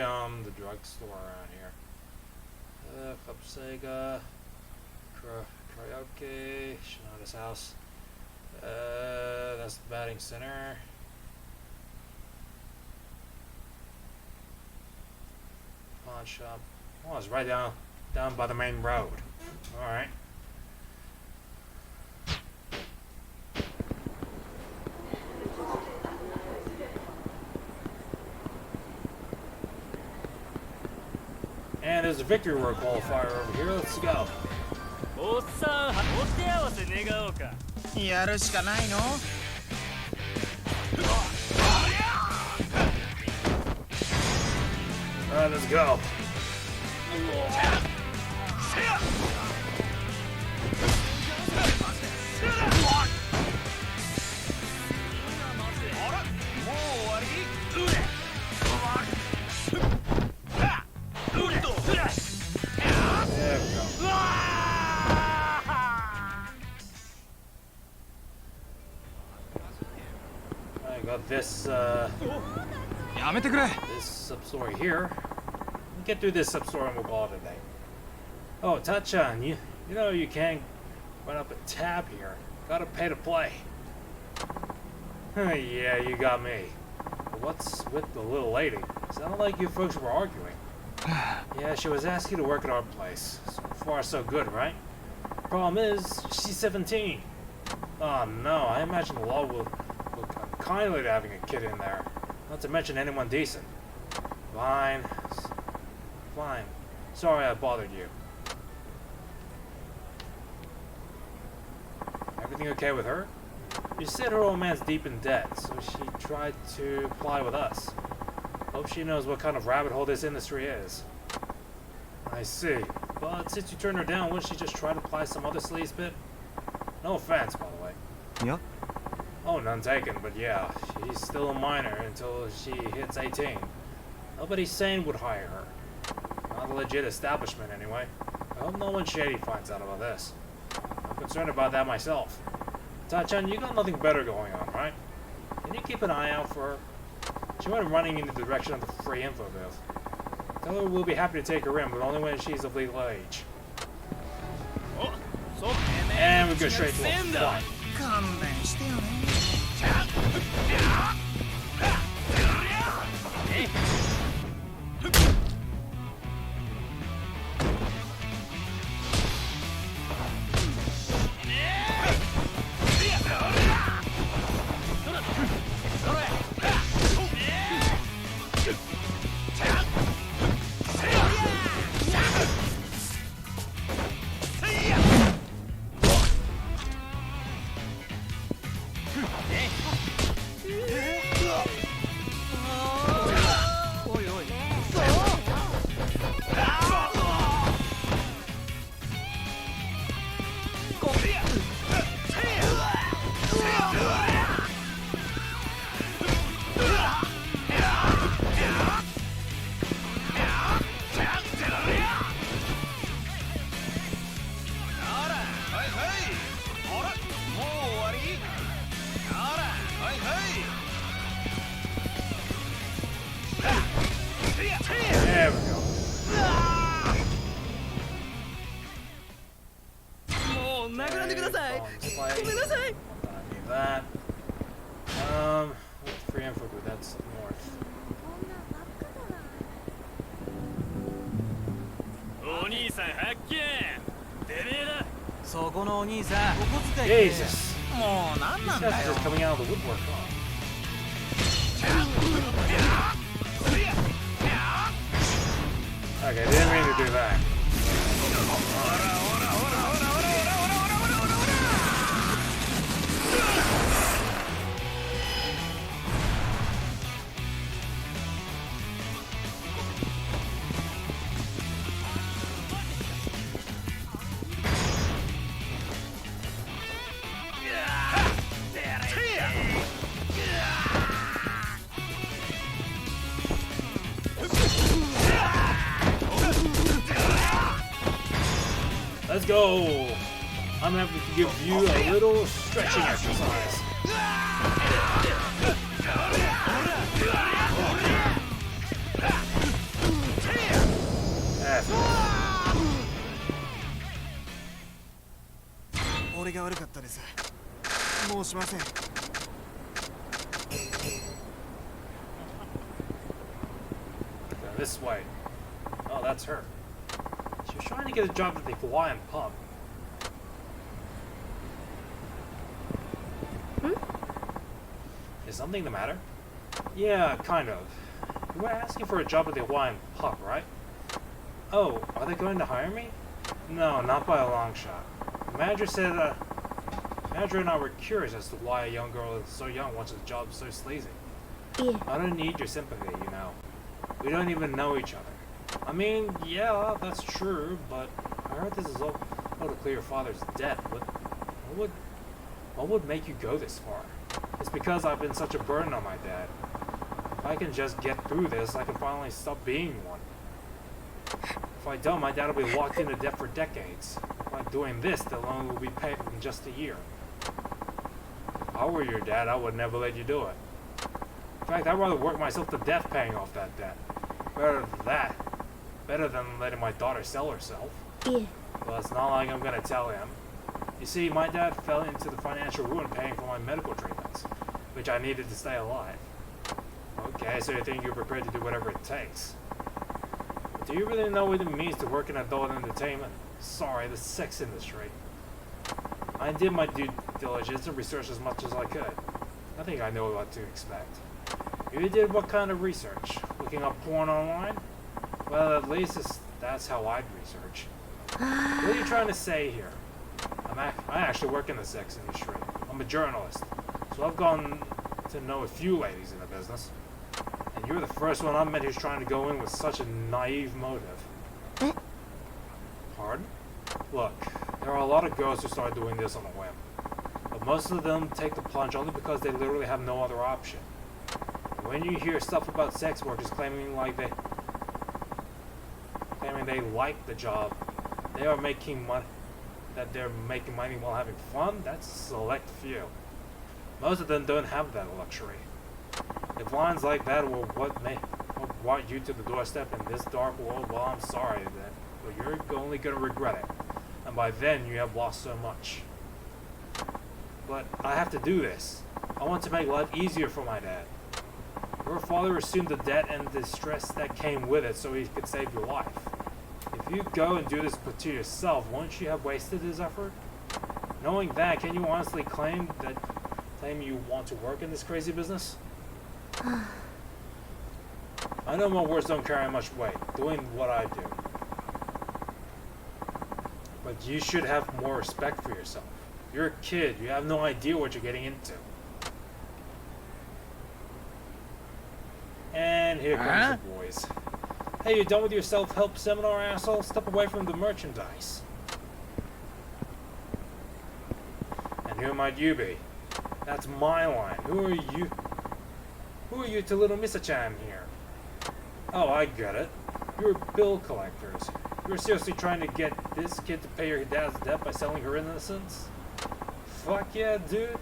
drugstore around here? Club Sega, Karaoke, Shinada's house. That's the batting center. Pawn shop. Oh, it's right down by the main road. All right. And there's a victory road qualifier over here. Let's go. おっさん、お手合わせ願おうか。やるしかないの。 Alright, let's go. There we go. I got this, やめてくれ。 this substory here. We get through this substory and we'll call it a day. Oh, Tachan, you know you can't run up a tab here. Gotta pay to play. Yeah, you got me. But what's with the little lady? Sounded like you folks were arguing. Yeah, she was asking to work at our place. So far, so good, right? Problem is, she's 17. Oh no, I imagine the law will look kindly to having a kid in there. Not to mention anyone decent. Fine. Fine. Sorry I bothered you. Everything okay with her? You said her old man's deep in debt, so she tried to apply with us. Hope she knows what kind of rabbit hole this industry is. I see. But since you turned her down, wouldn't she just try to apply some other sleaze bit? No offense, by the way. いや。 Oh, none taken, but yeah, she's still a minor until she hits 18. Nobody sane would hire her. Not a legit establishment, anyway. I hope no one shady finds out about this. I'm concerned about that myself. Tachan, you got nothing better going on, right? Can you keep an eye out for her? She went running in the direction of the free info booth. Tell her we'll be happy to take her in, but only when she's of legal age. お、そうてめえ。 And we go straight to a fight. 勘弁してよね。on display. I need that. Free info group, that's north. お兄さん発見。てめえだ。そこのお兄さん、お小遣いって。 Jesus! もうなんなん These だ guys よ are。just coming out of the woodwork, huh? Okay, didn't mean to do that. Let's go! I'm gonna have to give you a little stretching exercise. That's right. 俺が悪かったです。もうしません。 This way. Oh, that's her. She was trying to get a job at the Hawaiian pub. Is something the matter? Yeah, kind of. You were asking for a job at the Hawaiian pub, right? Oh, are they going to hire me? No, not by a long shot. The manager said, manager and I were curious as to why a young girl so young wants a job so sleazy. Yeah. I don't need your sympathy, you know. We don't even know each other. I mean, yeah, that's true, but I heard this is all to clear your father's debt. What would make you go this far? It's because I've been such a burden on my dad. If I can just get through this, I can finally stop being one. If I don't, my dad will be locked into debt for decades. By doing this, the loan will be paid in just a year. If I were your dad, I would never let you do it. In fact, I'd rather work myself to death paying off that debt. Better than letting my daughter sell herself. Yeah. Well, it's not like I'm gonna tell him. You see, my dad fell into the financial ruin paying for my medical treatments, which I needed to stay alive. Okay, so you think you're prepared to do whatever it takes. But do you really know what it means to work in adult entertainment? Sorry, the sex industry. I did my due diligence and research as much as I could. I think I know what to expect. You did what kind of research? Looking up porn online? Well, at least that's how I'd research. What are you trying to say here? I actually work in the sex industry. I'm a journalist, so I've gone to know a few ladies in the business. And you're the first one I've met who's trying to go in with such a naive motive. Pardon? Look, there are a lot of girls who start doing this on a whim. But most of them take the plunge only because they literally have no other option. When you hear stuff about sex workers claiming they like the job, they're making money while having fun, that's a select few. Most of them don't have that luxury. If lines like that were what brought you to the doorstep in this dark world, well, I'm sorry, but you're only going to regret it. And by then, you have lost so much. But I have to do this. I want to make life easier for my dad. Your father assumed the debt and the stress that came with it so he could save your life. If you go and do this to yourself, won't you have wasted his effort? Knowing that, can you honestly claim you want to work in this crazy business? I know my words don't carry much weight, doing what I do. But you should have more respect for yourself. You're a kid, you have no idea what you're getting into. And here comes the boys. Hey, you done with your self-help seminar, asshole? Step away from the merchandise. And who might you be? That's my line. Who are you? Who are you to little Misa-chan here? Oh, I get it. You're bill collectors. You're seriously trying to get this kid to pay your dad's debt by selling her innocence? Fuck yeah, dude.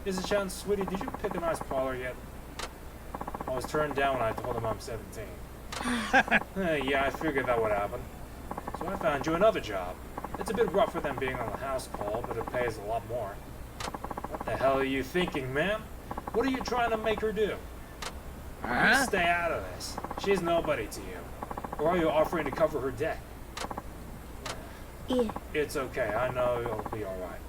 Misa-chan, sweetie, did you pick a nice parlor yet? I was turned down when I told him I'm 17. Yeah, I figured that would happen. So I found you another job. It's a bit rougher than being on the house call, but it pays a lot more. What the hell are you thinking, man? What are you trying to make her do? You stay out of this. She's nobody to you. Or are you offering to cover her debt? Yeah. It's okay. I know you'll be alright.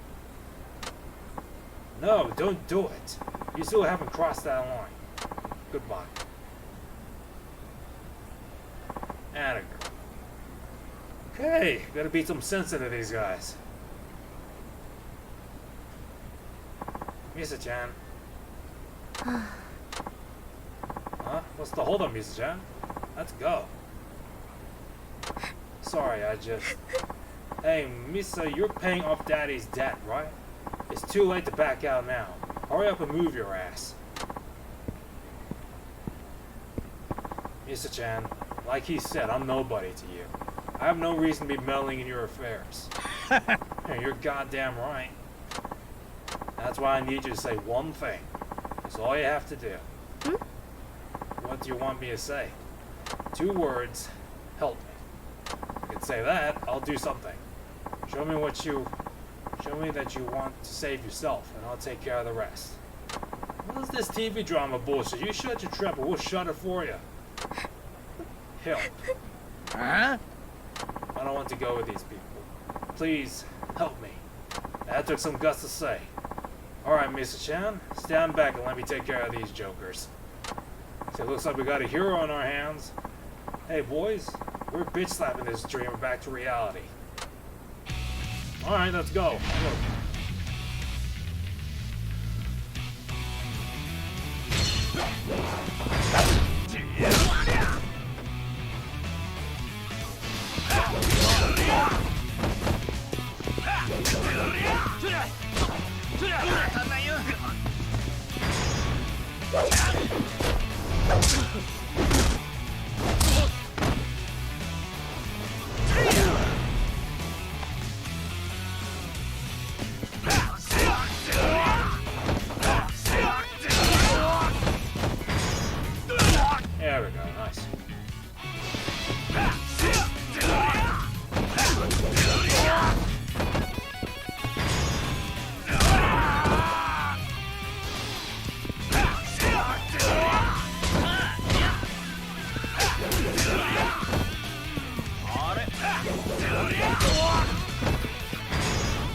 No, don't do it. You still haven't crossed that line. Goodbye. Atta girl. Okay, gotta beat some sense into these guys. Misa-chan. Huh? What's the hold on, Misa-chan? Let's go. Sorry, I just... Hey, Misa, you're paying off Daddy's debt, right? It's too late to back out now. Hurry up and move your ass. Misa-chan, like he said, I'm nobody to you. I have no reason to be meddling in your affairs. You're goddamn right. That's why I need you to say one thing. That's all you have to do. What do you want me to say? 2 words. Help me. If you can say that, I'll do something. Show me that you want to save yourself, and I'll take care of the rest. What is this TV drama bullshit? You shut your trap, or we'll shut it for you. Help. Huh? I don't want to go with these people. Please, help me. That took some guts to say. Alright, Mr. Chan, stand back and let me take care of these jokers. So it looks like we got a hero on our hands. Hey boys, we're bitch slapping this dream back to reality. Alright, let's go. There we go, nice.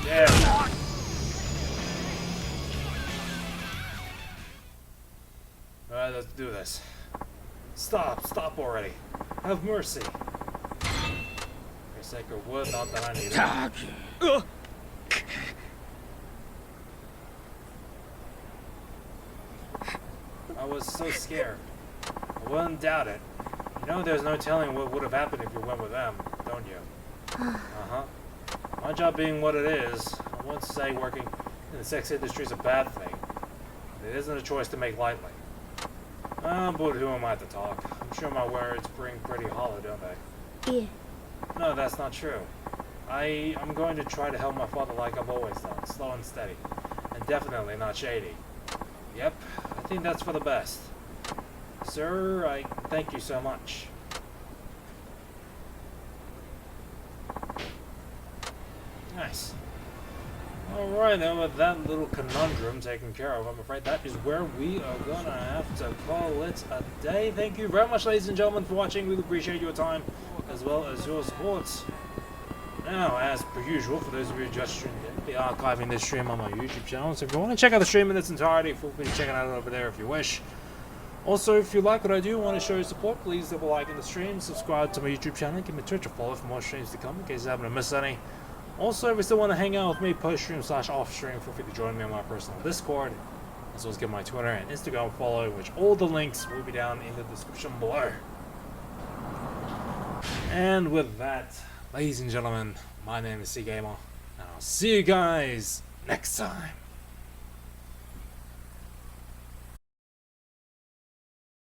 Yeah. Alright, let's do this. Stop already. Have mercy. For sake of wood, not that I need it. I was so scared. I wouldn't doubt it. You know there's no telling what would have happened if you went with them, don't you? Uh-huh. My job being what it is, I won't say working in the sex industry is a bad thing. It isn't a choice to make lightly. But who am I to talk? I'm sure my words ring pretty hollow, don't they? Yeah. No, that's not true. I'm going to try to help my father like I've always done, slow and steady. And definitely not shady. Yep, I think that's for the best. Sir, I thank you so much. Nice. Alright, then with that little conundrum taken care of, I'm afraid that is where we are gonna have to call it a day. Thank you very much, ladies and gentlemen, for watching. We appreciate your time as well as your support. Now, as per usual, for those of you who just streamed in, I'll be archiving this stream on my YouTube channel, so if you want to check out the stream in its entirety, feel free to check it out over there if you wish. Also, if you like what I do and want to show your support, please leave a like in the stream, subscribe to my YouTube channel, give me a Twitch a follow for more streams to come in case you happen to miss any. Also, if you still want to hang out with me post-stream / off-stream, feel free to join me on my personal Discord, as well as give my Twitter and Instagram a follow, which all the links will be down in the description below. And with that, ladies and gentlemen, my name is TheCGamer, and I'll see you guys next time.